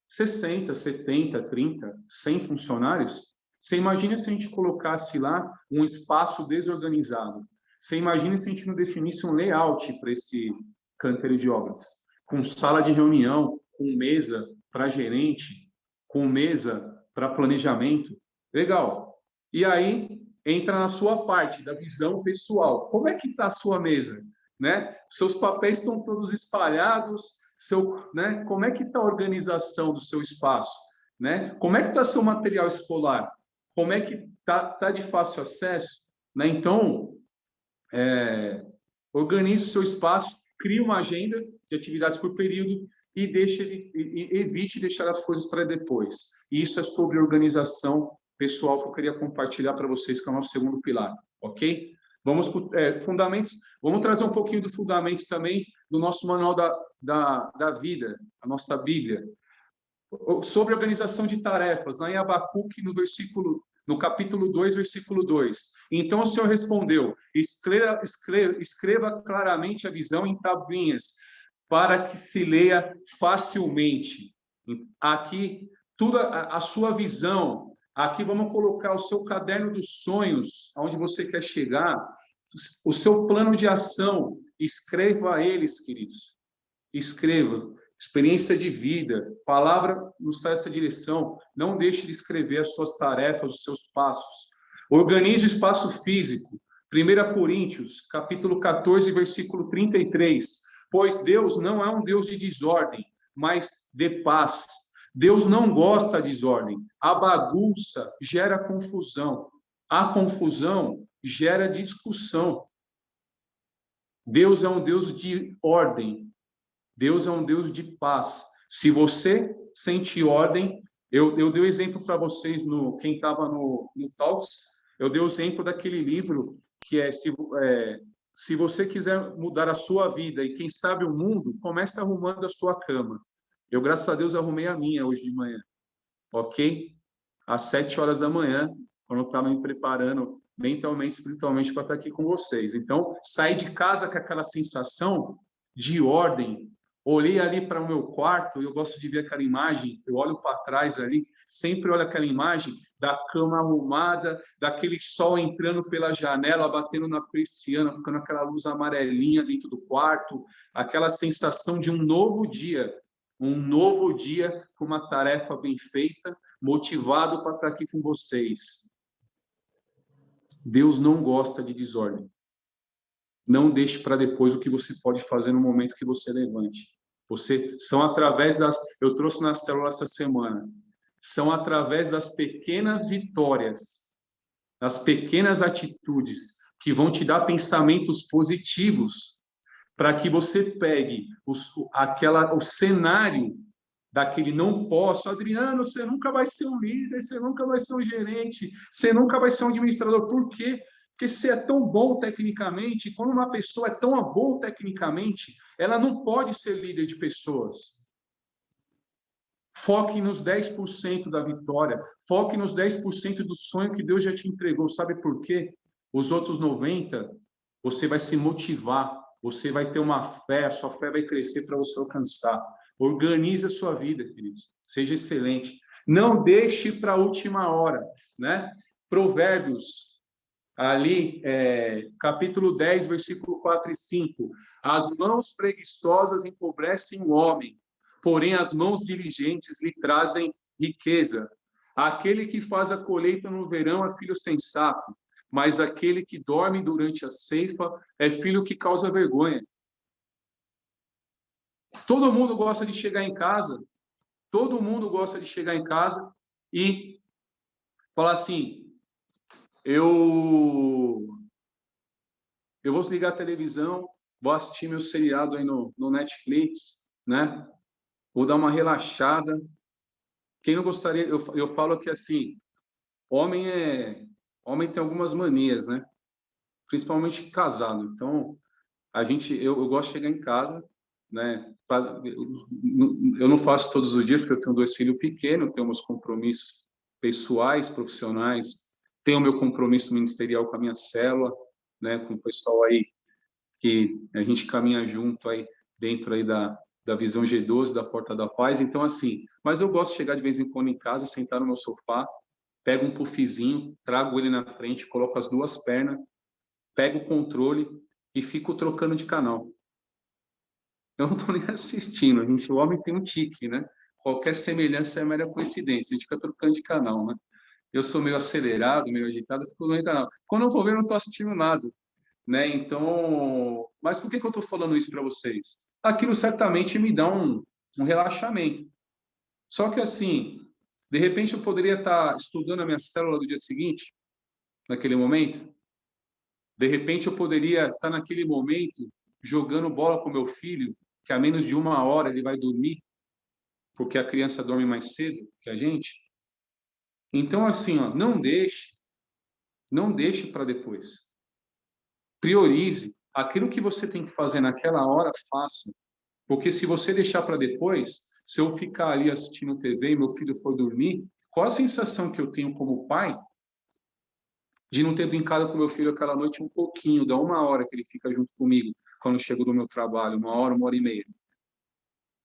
60, 70, 30, 100 funcionários. Você imagina se a gente colocasse lá um espaço desorganizado? Você imagina se a gente não definisse um layout para esse canteiro de obras? Com sala de reunião, com mesa para gerente, com mesa para planejamento. Legal. E aí entra na sua parte da visão pessoal. Como é que está a sua mesa, né? Seus papéis estão todos espalhados, né? Como é que está a organização do seu espaço, né? Como é que está seu material escolar? Como é que tá de fácil acesso, né? Então, organize o seu espaço, crie uma agenda de atividades por período e evite deixar as coisas para depois. Isso é sobre organização pessoal que eu queria compartilhar para vocês, que é o nosso segundo pilar, ok? Vamos fundamentos. Vamos trazer um pouquinho do fundamento também do nosso manual da vida, a nossa Bíblia, sobre organização de tarefas, lá em Abacuque, no capítulo 2, versículo 2. Então o Senhor respondeu: escreva claramente a visão em tabuinhas, para que se leia facilmente. Aqui, tudo a sua visão. Aqui vamos colocar o seu caderno dos sonhos, aonde você quer chegar, o seu plano de ação. Escreva eles, queridos. Escreva. Experiência de vida, palavra nos traz essa direção. Não deixe de escrever as suas tarefas, os seus passos. Organize o espaço físico. 1 Coríntios, capítulo 14, versículo 33. Pois Deus não é um Deus de desordem, mas de paz. Deus não gosta de desordem. A bagunça gera confusão. A confusão gera discussão. Deus é um Deus de ordem. Deus é um Deus de paz. Se você sente ordem, eu dei o exemplo para vocês, quem estava no Talks, eu dei o exemplo daquele livro que se você quiser mudar a sua vida e quem sabe o mundo, comece arrumando a sua cama. Eu, graças a Deus, arrumei a minha hoje de manhã, ok? Às 7 horas da manhã, quando eu estava me preparando mentalmente, espiritualmente para estar aqui com vocês. Então, saí de casa com aquela sensação de ordem. Olhei ali para o meu quarto, eu gosto de ver aquela imagem, eu olho para trás ali, sempre olho aquela imagem da cama arrumada, daquele sol entrando pela janela, batendo na persiana, ficando aquela luz amarelinha dentro do quarto, aquela sensação de um novo dia com uma tarefa bem feita, motivado para estar aqui com vocês. Deus não gosta de desordem. Não deixe para depois o que você pode fazer no momento que você levante. São através eu trouxe na célula essa semana, são através das pequenas vitórias, das pequenas atitudes, que vão te dar pensamentos positivos, para que você pegue o cenário daquele não posso. Adriano, você nunca vai ser um líder, você nunca vai ser um gerente, você nunca vai ser um administrador. Por quê? Porque você é tão bom tecnicamente, quando uma pessoa é tão boa tecnicamente, ela não pode ser líder de pessoas. Foque nos 10% da vitória, foque nos 10% do sonho que Deus já te entregou. Sabe por quê? Os outros 90%, você vai se motivar, você vai ter uma fé, a sua fé vai crescer para você alcançar. Organize a sua vida, queridos. Seja excelente. Não deixe para a última hora, né? Provérbios, ali, capítulo 10, versículo 4 e 5. As mãos preguiçosas empobrecem o homem, porém as mãos diligentes lhe trazem riqueza. Aquele que faz a colheita no verão é filho sensato, mas aquele que dorme durante a ceifa é filho que causa vergonha. Todo mundo gosta de chegar em casa, e falar assim, eu vou ligar a televisão, vou assistir meu seriado aí no Netflix, né? Vou dar uma relaxada. Quem não gostaria, eu falo que assim, homem tem algumas manias, né? Principalmente casado. Então, eu gosto de chegar em casa, né? Eu não faço todos os dias, porque eu tenho 2 filhos pequenos, tenho meus compromissos pessoais, profissionais, tenho o meu compromisso ministerial com a minha célula, né? Com o pessoal aí que a gente caminha junto aí dentro aí da Visão G12, da Porta da Paz. Então, assim, mas eu gosto de chegar de vez em quando em casa, sentar no meu sofá, pego um puffzinho, trago ele na frente, coloco as 2 pernas, pego o controle e fico trocando de canal. Eu não estou nem assistindo, o homem tem um tique, né? Qualquer semelhança é mera coincidência, a gente fica trocando de canal, né? Eu sou meio acelerado, meio agitado, fico no canal. Quando eu vou ver, eu não estou assistindo nada, né? Então, mas por que eu estou falando isso para vocês? Aquilo certamente me dá um relaxamento. Só que assim, de repente eu poderia estar estudando a minha célula do dia seguinte, naquele momento. De repente eu poderia estar naquele momento jogando bola com meu filho, que a menos de 1 hora ele vai dormir, porque a criança dorme mais cedo que a gente. Então, assim, ó, não deixe para depois. Priorize. Aquilo que você tem que fazer naquela hora, faça. Porque se você deixar para depois, se eu ficar ali assistindo TV e meu filho for dormir, qual a sensação que eu tenho como pai de não ter brincado com meu filho aquela noite um pouquinho, da 1 hora que ele fica junto comigo, quando eu chego do meu trabalho, 1 hora, 1h30?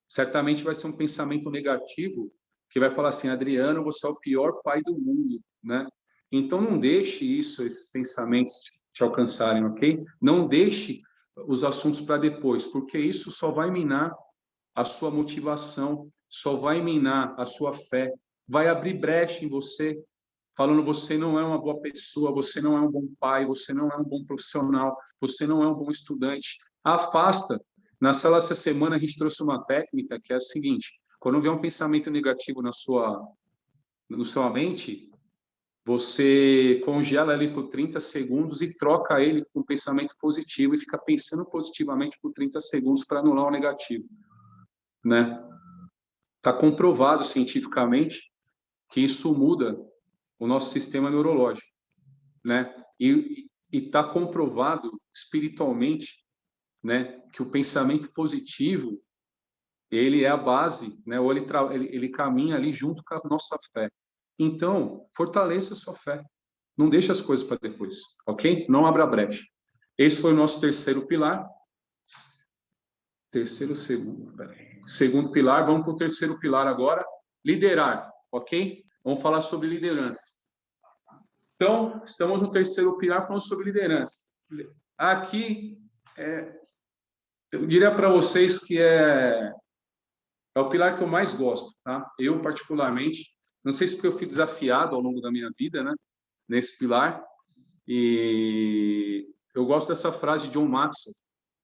Certamente vai ser um pensamento negativo, que vai falar assim, Adriano, você é o pior pai do mundo, né? Então, não deixe esses pensamentos te alcançarem, ok? Não deixe os assuntos para depois, porque isso só vai minar a sua motivação, só vai minar a sua fé, vai abrir brecha em você, falando você não é uma boa pessoa, você não é um bom pai, você não é um bom profissional, você não é um bom estudante. Afasta. Na sala essa semana a gente trouxe uma técnica que é a seguinte: Quando vier um pensamento negativo na sua mente, você congela ele por 30 segundos e troca ele com um pensamento positivo e fica pensando positivamente por 30 segundos para anular o negativo, né? Está comprovado cientificamente que isso muda o nosso sistema neurológico, né? E está comprovado espiritualmente, né, que o pensamento positivo ele é a base, né? Ou ele caminha ali junto com a nossa fé. Então, fortaleça a sua fé. Não deixe as coisas para depois, ok? Não abra brecha. Esse foi o nosso terceiro pilar. Segundo pilar, vamos para o terceiro pilar agora. Liderar, ok? Vamos falar sobre liderança. Então, estamos no terceiro pilar falando sobre liderança. Aqui, eu diria para vocês que é o pilar que eu mais gosto, tá? Eu, particularmente, não sei se porque eu fui desafiado ao longo da minha vida, né? Nesse pilar. E eu gosto dessa frase de John Maxwell,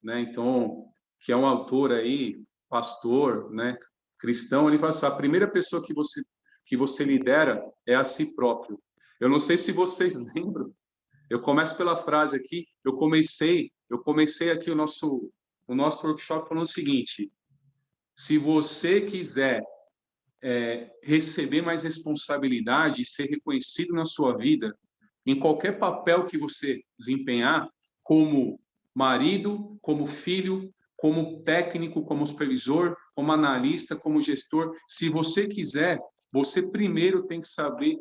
né? Então, que é um autor aí, pastor, né? Cristão, ele fala assim, a primeira pessoa que você lidera é a si próprio. Eu não sei se vocês lembram, eu começo pela frase aqui, eu comecei aqui o nosso workshop falando o seguinte: se você quiser receber mais responsabilidade e ser reconhecido na sua vida, em qualquer papel que você desempenhar, como marido, como filho, como técnico, como supervisor, como analista, como gestor, se você quiser, você primeiro tem que saber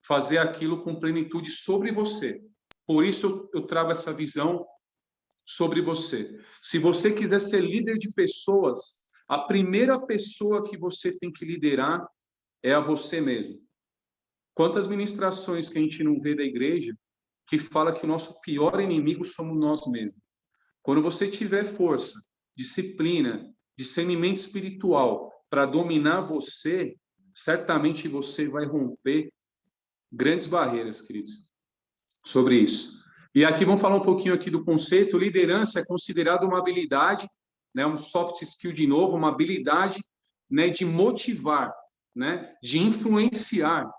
fazer aquilo com plenitude sobre você. Por isso eu trago essa visão sobre você. Se você quiser ser líder de pessoas, a primeira pessoa que você tem que liderar é a você mesmo. Quantas ministrações que a gente não vê da igreja que fala que o nosso pior inimigo somos nós mesmos. Quando você tiver força, disciplina, discernimento espiritual para dominar você, certamente você vai romper grandes barreiras, queridos, sobre isso. E aqui vamos falar um pouquinho aqui do conceito. Liderança é considerado uma habilidade, né, um soft skill de novo, uma habilidade, né, de motivar, né, de influenciar,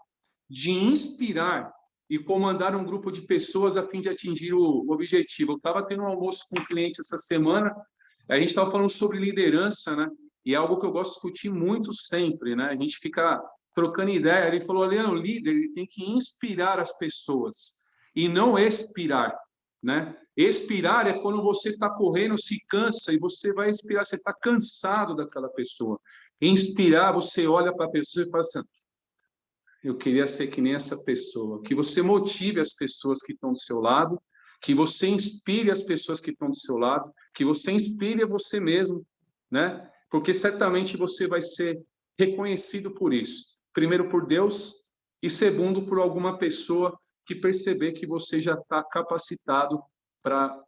de inspirar e comandar um grupo de pessoas a fim de atingir o objetivo. Eu estava tendo um almoço com um cliente essa semana, a gente estava falando sobre liderança, né? E é algo que eu gosto de discutir muito sempre, né? A gente fica trocando ideia. Ele falou, Leandro, o líder ele tem que inspirar as pessoas e não expirar, né? Expirar é quando você está correndo, se cansa e você vai expirar, você está cansado daquela pessoa. Inspirar, você olha para a pessoa e fala assim, eu queria ser que nem essa pessoa. Que você motive as pessoas que estão do seu lado, que você inspire as pessoas que estão do seu lado, que você inspire a você mesmo, né? Porque certamente você vai ser reconhecido por isso. Primeiro por Deus e segundo por alguma pessoa que perceber que você já está capacitado para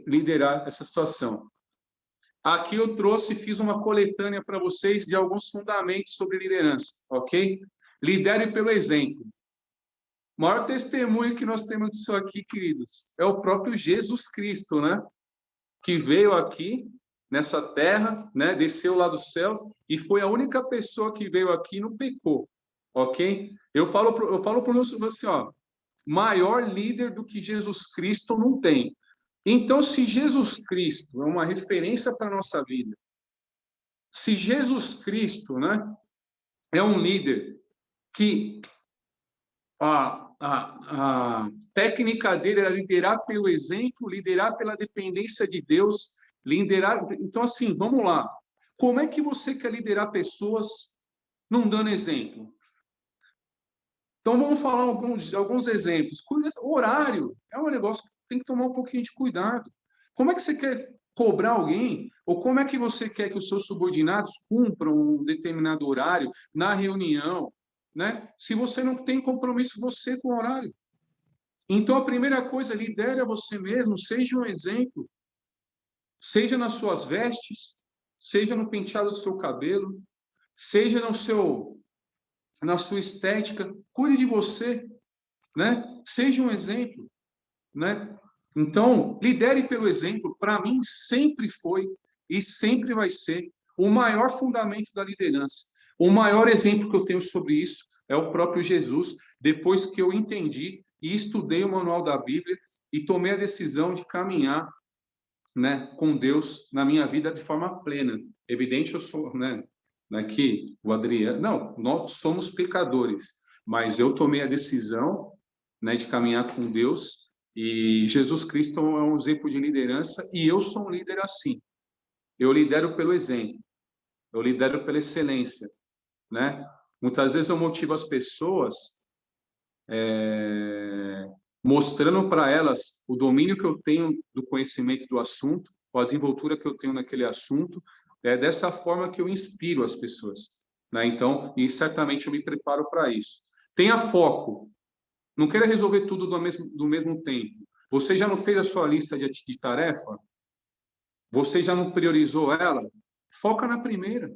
liderar essa situação. Aqui eu fiz uma coletânea para vocês de alguns fundamentos sobre liderança, ok? Lidere pelo exemplo. O maior testemunho que nós temos disso aqui, queridos, é o próprio Jesus Cristo, né? Que veio aqui, nessa terra, né? Desceu lá dos céus, e foi a única pessoa que veio aqui e não pecou, ok? Eu falo para o meu assim, ó, maior líder do que Jesus Cristo não tem. Então, se Jesus Cristo é uma referência para a nossa vida, se Jesus Cristo, né, é um líder que a técnica dele era liderar pelo exemplo, liderar pela dependência de Deus, liderar... Então, assim, vamos lá. Como é que você quer liderar pessoas não dando exemplo? Então, vamos falar alguns exemplos. O horário é um negócio que tem que tomar um pouquinho de cuidado. Como é que você quer cobrar alguém? Ou como é que você quer que os seus subordinados cumpram um determinado horário na reunião, né? Se você não tem compromisso você com o horário. Então, a primeira coisa, lidere a você mesmo, seja um exemplo. Seja nas suas vestes, seja no penteado do seu cabelo, seja na sua estética, cuide de você, né? Seja um exemplo, né? Então, lidere pelo exemplo. Para mim, sempre foi e sempre vai ser O maior fundamento da liderança. O maior exemplo que eu tenho sobre isso é o próprio Jesus, depois que eu entendi e estudei o manual da Bíblia e tomei a decisão de caminhar, né, com Deus na minha vida de forma plena. Evidente, eu sou, né, que o Adriano, não, nós somos pecadores, mas eu tomei a decisão, né, de caminhar com Deus, e Jesus Cristo é um exemplo de liderança, e eu sou um líder assim. Eu lidero pelo exemplo, eu lidero pela excelência, né? Muitas vezes eu motivo as pessoas mostrando para elas o domínio que eu tenho do conhecimento do assunto, ou a desenvoltura que eu tenho naquele assunto. É dessa forma que eu inspiro as pessoas, né? Então, e certamente eu me preparo para isso. Tenha foco. Não queira resolver tudo do mesmo tempo. Você já não fez a sua lista de tarefa? Você já não priorizou ela? Foca na primeira.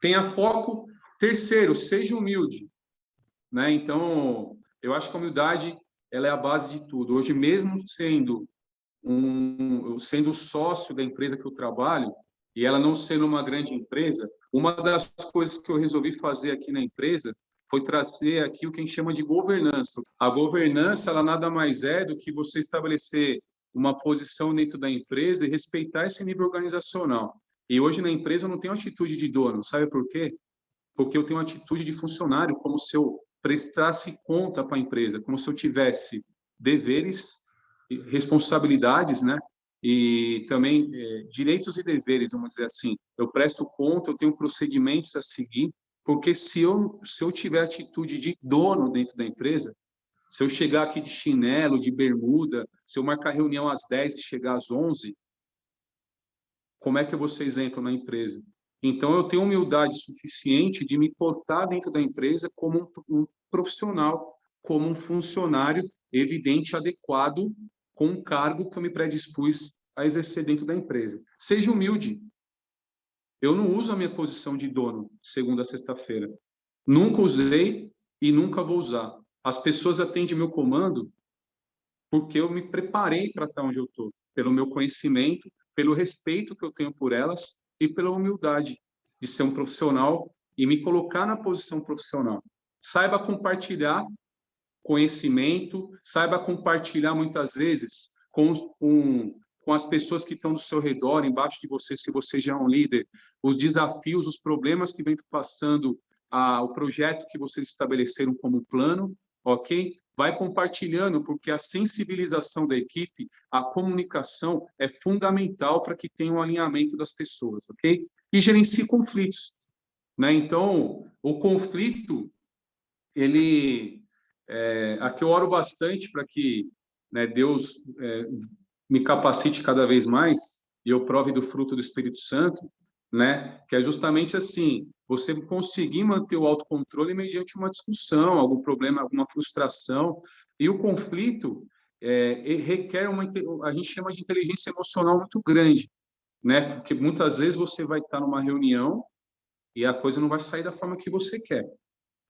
Tenha foco. Terceiro, seja humilde, né? Então, eu acho que a humildade ela é a base de tudo. Hoje, mesmo sendo sócio da empresa que eu trabalho, e ela não sendo uma grande empresa, uma das coisas que eu resolvi fazer aqui na empresa foi trazer aqui o que a gente chama de governança. A governança, ela nada mais é do que você estabelecer uma posição dentro da empresa e respeitar esse nível organizacional. E hoje na empresa eu não tenho atitude de dono, sabe por quê? Porque eu tenho uma atitude de funcionário, como se eu prestasse conta para a empresa, como se eu tivesse deveres, responsabilidades, né? E também direitos e deveres, vamos dizer assim. Eu presto conta, eu tenho procedimentos a seguir, porque se eu tiver atitude de dono dentro da empresa, se eu chegar aqui de chinelo, de bermuda, se eu marcar reunião às 10 e chegar às 11, como é que eu vou ser exemplo na empresa? Então, eu tenho humildade suficiente de me portar dentro da empresa como um profissional, como um funcionário evidente, adequado, com um cargo que eu me predispus a exercer dentro da empresa. Seja humilde. Eu não uso a minha posição de dono, segunda a sexta-feira. Nunca usei e nunca vou usar. As pessoas atendem meu comando porque eu me preparei para estar onde eu estou, pelo meu conhecimento, pelo respeito que eu tenho por elas e pela humildade de ser um profissional e me colocar na posição profissional. Saiba compartilhar conhecimento, saiba compartilhar muitas vezes com as pessoas que estão do seu redor, embaixo de você, se você já é um líder, os desafios, os problemas que vem passando, o projeto que vocês estabeleceram como plano, ok? Vai compartilhando, porque a sensibilização da equipe, a comunicação é fundamental para que tenha um alinhamento das pessoas, ok? E gerencie conflitos, né? Então, o conflito, aqui eu oro bastante para que, né, Deus me capacite cada vez mais e eu prove do fruto do Espírito Santo, né? Que é justamente assim, você conseguir manter o autocontrole mediante uma discussão, algum problema, alguma frustração. E o conflito requer a gente chama de inteligência emocional muito grande, né? Porque muitas vezes você vai estar numa reunião e a coisa não vai sair da forma que você quer.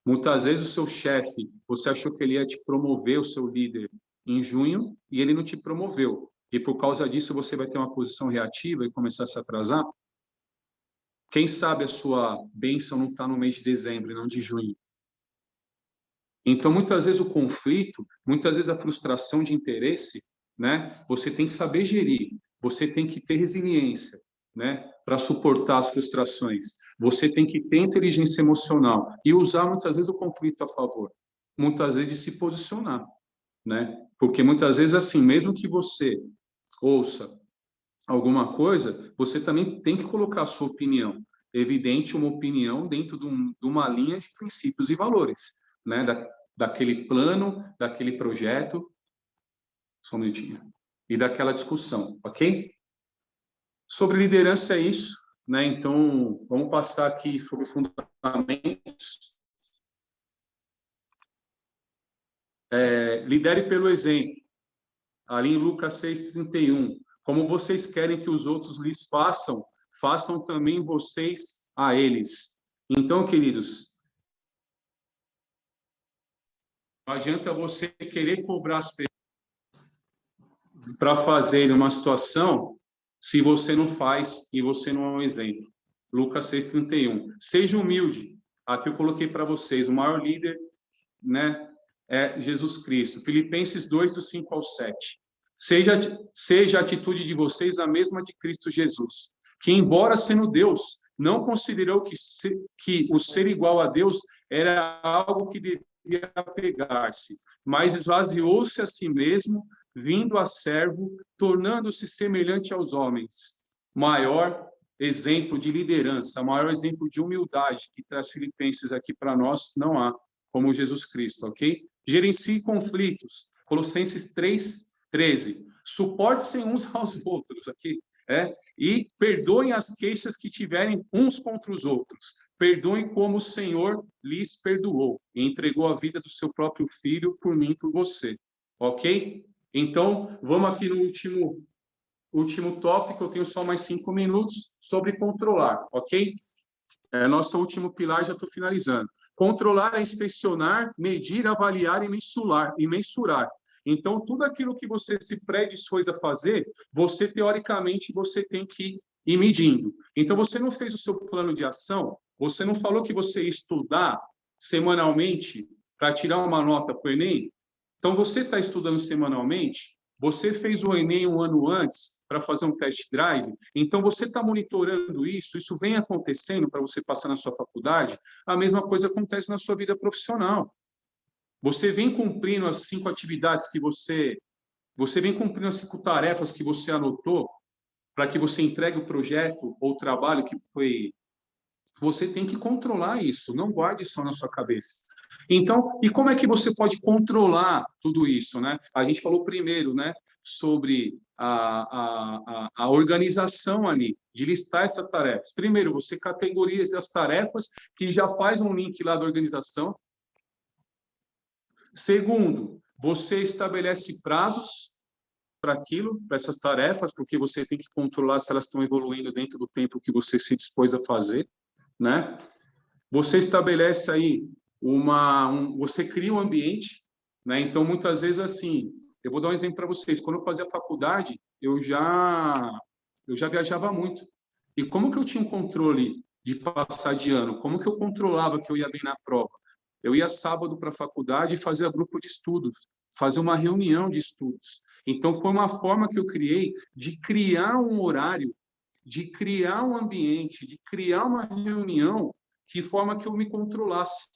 Muitas vezes o seu chefe, você achou que ele ia te promover, o seu líder, em junho, e ele não te promoveu. E por causa disso você vai ter uma posição reativa e começar a se atrasar? Quem sabe a sua bênção não está no mês de dezembro e não de junho. Então, muitas vezes o conflito, muitas vezes a frustração de interesse, né? Você tem que saber gerir, você tem que ter resiliência, né? Para suportar as frustrações. Você tem que ter inteligência emocional e usar muitas vezes o conflito a favor, muitas vezes de se posicionar, né? Porque muitas vezes assim, mesmo que você ouça alguma coisa, você também tem que colocar a sua opinião. É evidente, uma opinião dentro de uma linha de princípios e valores, né? Daquele plano, daquele projeto, só um minutinho, e daquela discussão, ok? Sobre liderança é isso, né? Então, vamos passar aqui sobre fundamentos. Lidere pelo exemplo. Ali em Lucas 6:31. Como vocês querem que os outros lhes façam, façam também vocês a eles. Então, queridos, não adianta você querer cobrar as pessoas para fazer uma situação se você não faz e você não é um exemplo. Lucas 6:31. Seja humilde. Aqui eu coloquei para vocês, o maior líder, né, é Jesus Cristo. Filipenses 2, do 5 ao 7. Seja a atitude de vocês a mesma de Cristo Jesus, que, embora sendo Deus, não considerou que o ser igual a Deus era algo que devia apegar-se, mas esvaziou-se a si mesmo, vindo a servo, tornando-se semelhante aos homens. Maior exemplo de liderança, maior exemplo de humildade que traz Filipenses aqui para nós, não há como Jesus Cristo, ok? Gerencie conflitos. Colossenses 3:13. Suporte-se uns aos outros, aqui, e perdoem as queixas que tiverem uns contra os outros. Perdoem como o Senhor lhes perdoou e entregou a vida do seu próprio filho por mim e por você, ok? Então, vamos aqui no último tópico, eu tenho só mais 5 minutos, sobre controlar, ok? Nosso último pilar, já estou finalizando. Controlar é inspecionar, medir, avaliar e mensurar. Então, tudo aquilo que você se predispôs a fazer, você, teoricamente, você tem que ir medindo. Então, você não fez o seu plano de ação, você não falou que você ia estudar semanalmente para tirar uma nota para o Enem? Então, você está estudando semanalmente, você fez o Enem um ano antes para fazer um test drive, então você está monitorando isso vem acontecendo para você passar na sua faculdade, a mesma coisa acontece na sua vida profissional. Você vem cumprindo as 5 atividades que você vem cumprindo as 5 tarefas que você anotou para que você entregue o projeto ou o trabalho que foi. Você tem que controlar isso, não guarde só na sua cabeça. Então, e como é que você pode controlar tudo isso, né? A gente falou primeiro, né, sobre a organização ali, de listar essas tarefas. Primeiro, você categoriza as tarefas, que já faz um link lá da organização. Segundo, você estabelece prazos para aquilo, para essas tarefas, porque você tem que controlar se elas estão evoluindo dentro do tempo que você se dispôs a fazer, né? Você estabelece aí você cria um ambiente, né? Então, muitas vezes, assim, eu vou dar um exemplo para vocês. Quando eu fazia faculdade, eu já viajava muito. E como que eu tinha um controle de passar de ano? Como que eu controlava que eu ia bem na prova? Eu ia sábado para a faculdade e fazia grupo de estudos, fazer uma reunião de estudos. Então, foi uma forma que eu criei de criar um horário, de criar um ambiente, de criar uma reunião, de forma que eu me controlasse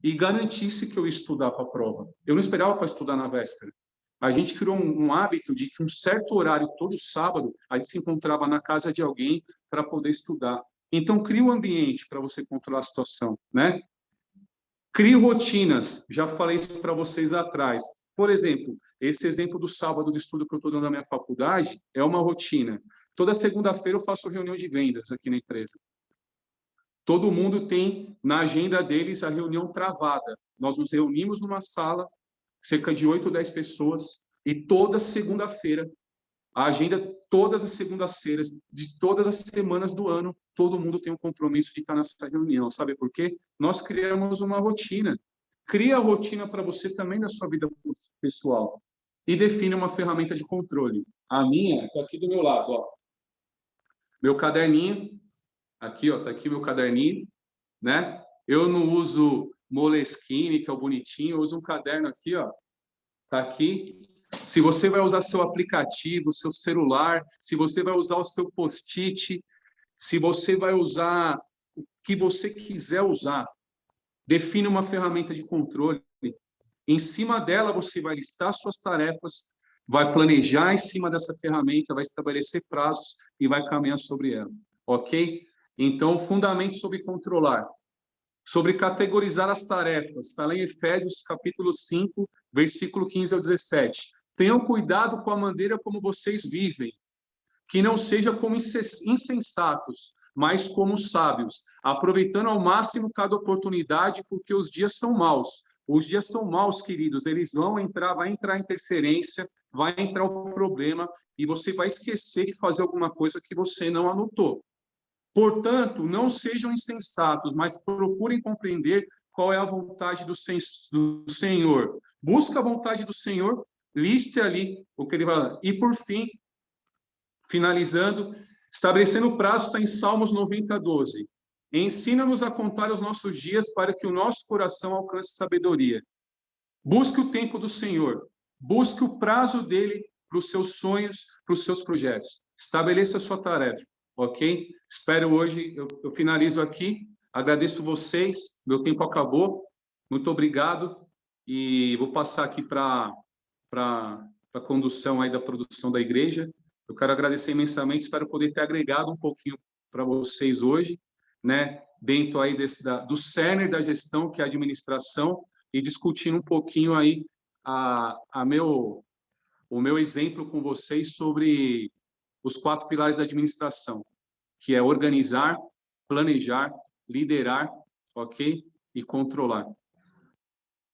e garantisse que eu ia estudar para a prova. Eu não esperava para estudar na véspera. A gente criou um hábito de que um certo horário, todo sábado, a gente se encontrava na casa de alguém para poder estudar. Então, cria um ambiente para você controlar a situação, né? Crie rotinas. Já falei isso para vocês atrás. Por exemplo, esse exemplo do sábado do estudo que eu estou dando na minha faculdade é uma rotina. Toda segunda-feira eu faço reunião de vendas aqui na empresa. Todo mundo tem na agenda deles a reunião travada. Nós nos reunimos numa sala, cerca de 8 ou 10 pessoas, e toda segunda-feira, a agenda, todas as segundas-feiras, de todas as semanas do ano, todo mundo tem um compromisso de estar nessa reunião. Sabe por quê? Nós criamos uma rotina. Cria a rotina para você também na sua vida pessoal. E define uma ferramenta de controle. A minha está aqui do meu lado, ó. Meu caderninho. Aqui, ó, tá aqui meu caderninho, né? Eu não uso Moleskine, que é o bonitinho, eu uso um caderno aqui, ó. Tá aqui. Se você vai usar seu aplicativo, seu celular, se você vai usar o seu post-it, se você vai usar o que você quiser usar, define uma ferramenta de controle. Em cima dela, você vai listar suas tarefas, vai planejar em cima dessa ferramenta, vai estabelecer prazos e vai caminhar sobre ela, ok? Então, fundamento sobre controlar. Sobre categorizar as tarefas. Está lá em Efésios, capítulo 5, versículo 15 ao 17. Tenham cuidado com a maneira como vocês vivem, que não seja como insensatos, mas como sábios, aproveitando ao máximo cada oportunidade, porque os dias são maus. Os dias são maus, queridos, eles vai entrar interferência, vai entrar o problema, e você vai esquecer de fazer alguma coisa que você não anotou. Portanto, não sejam insensatos, mas procurem compreender qual é a vontade do Senhor. Busca a vontade do Senhor, liste ali o que ele vai. E, por fim, finalizando, Estabelecendo o prazo está em Salmos 90, 12. Ensina-nos a contar os nossos dias para que o nosso coração alcance sabedoria. Busque o tempo do Senhor. Busque o prazo dele para os seus sonhos, para os seus projetos. Estabeleça a sua tarefa, ok? Espero hoje, eu finalizo aqui. Agradeço vocês, meu tempo acabou. Muito obrigado. E vou passar aqui para a condução aí da produção da igreja. Eu quero agradecer imensamente, espero poder ter agregado um pouquinho para vocês hoje, né? Dentro aí do cerne da gestão, que é a administração, e discutindo um pouquinho aí o meu exemplo com vocês sobre os 4 pilares da administração, que é organizar, planejar, liderar, ok? E controlar.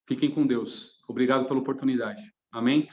Fiquem com Deus. Obrigado pela oportunidade. Amém?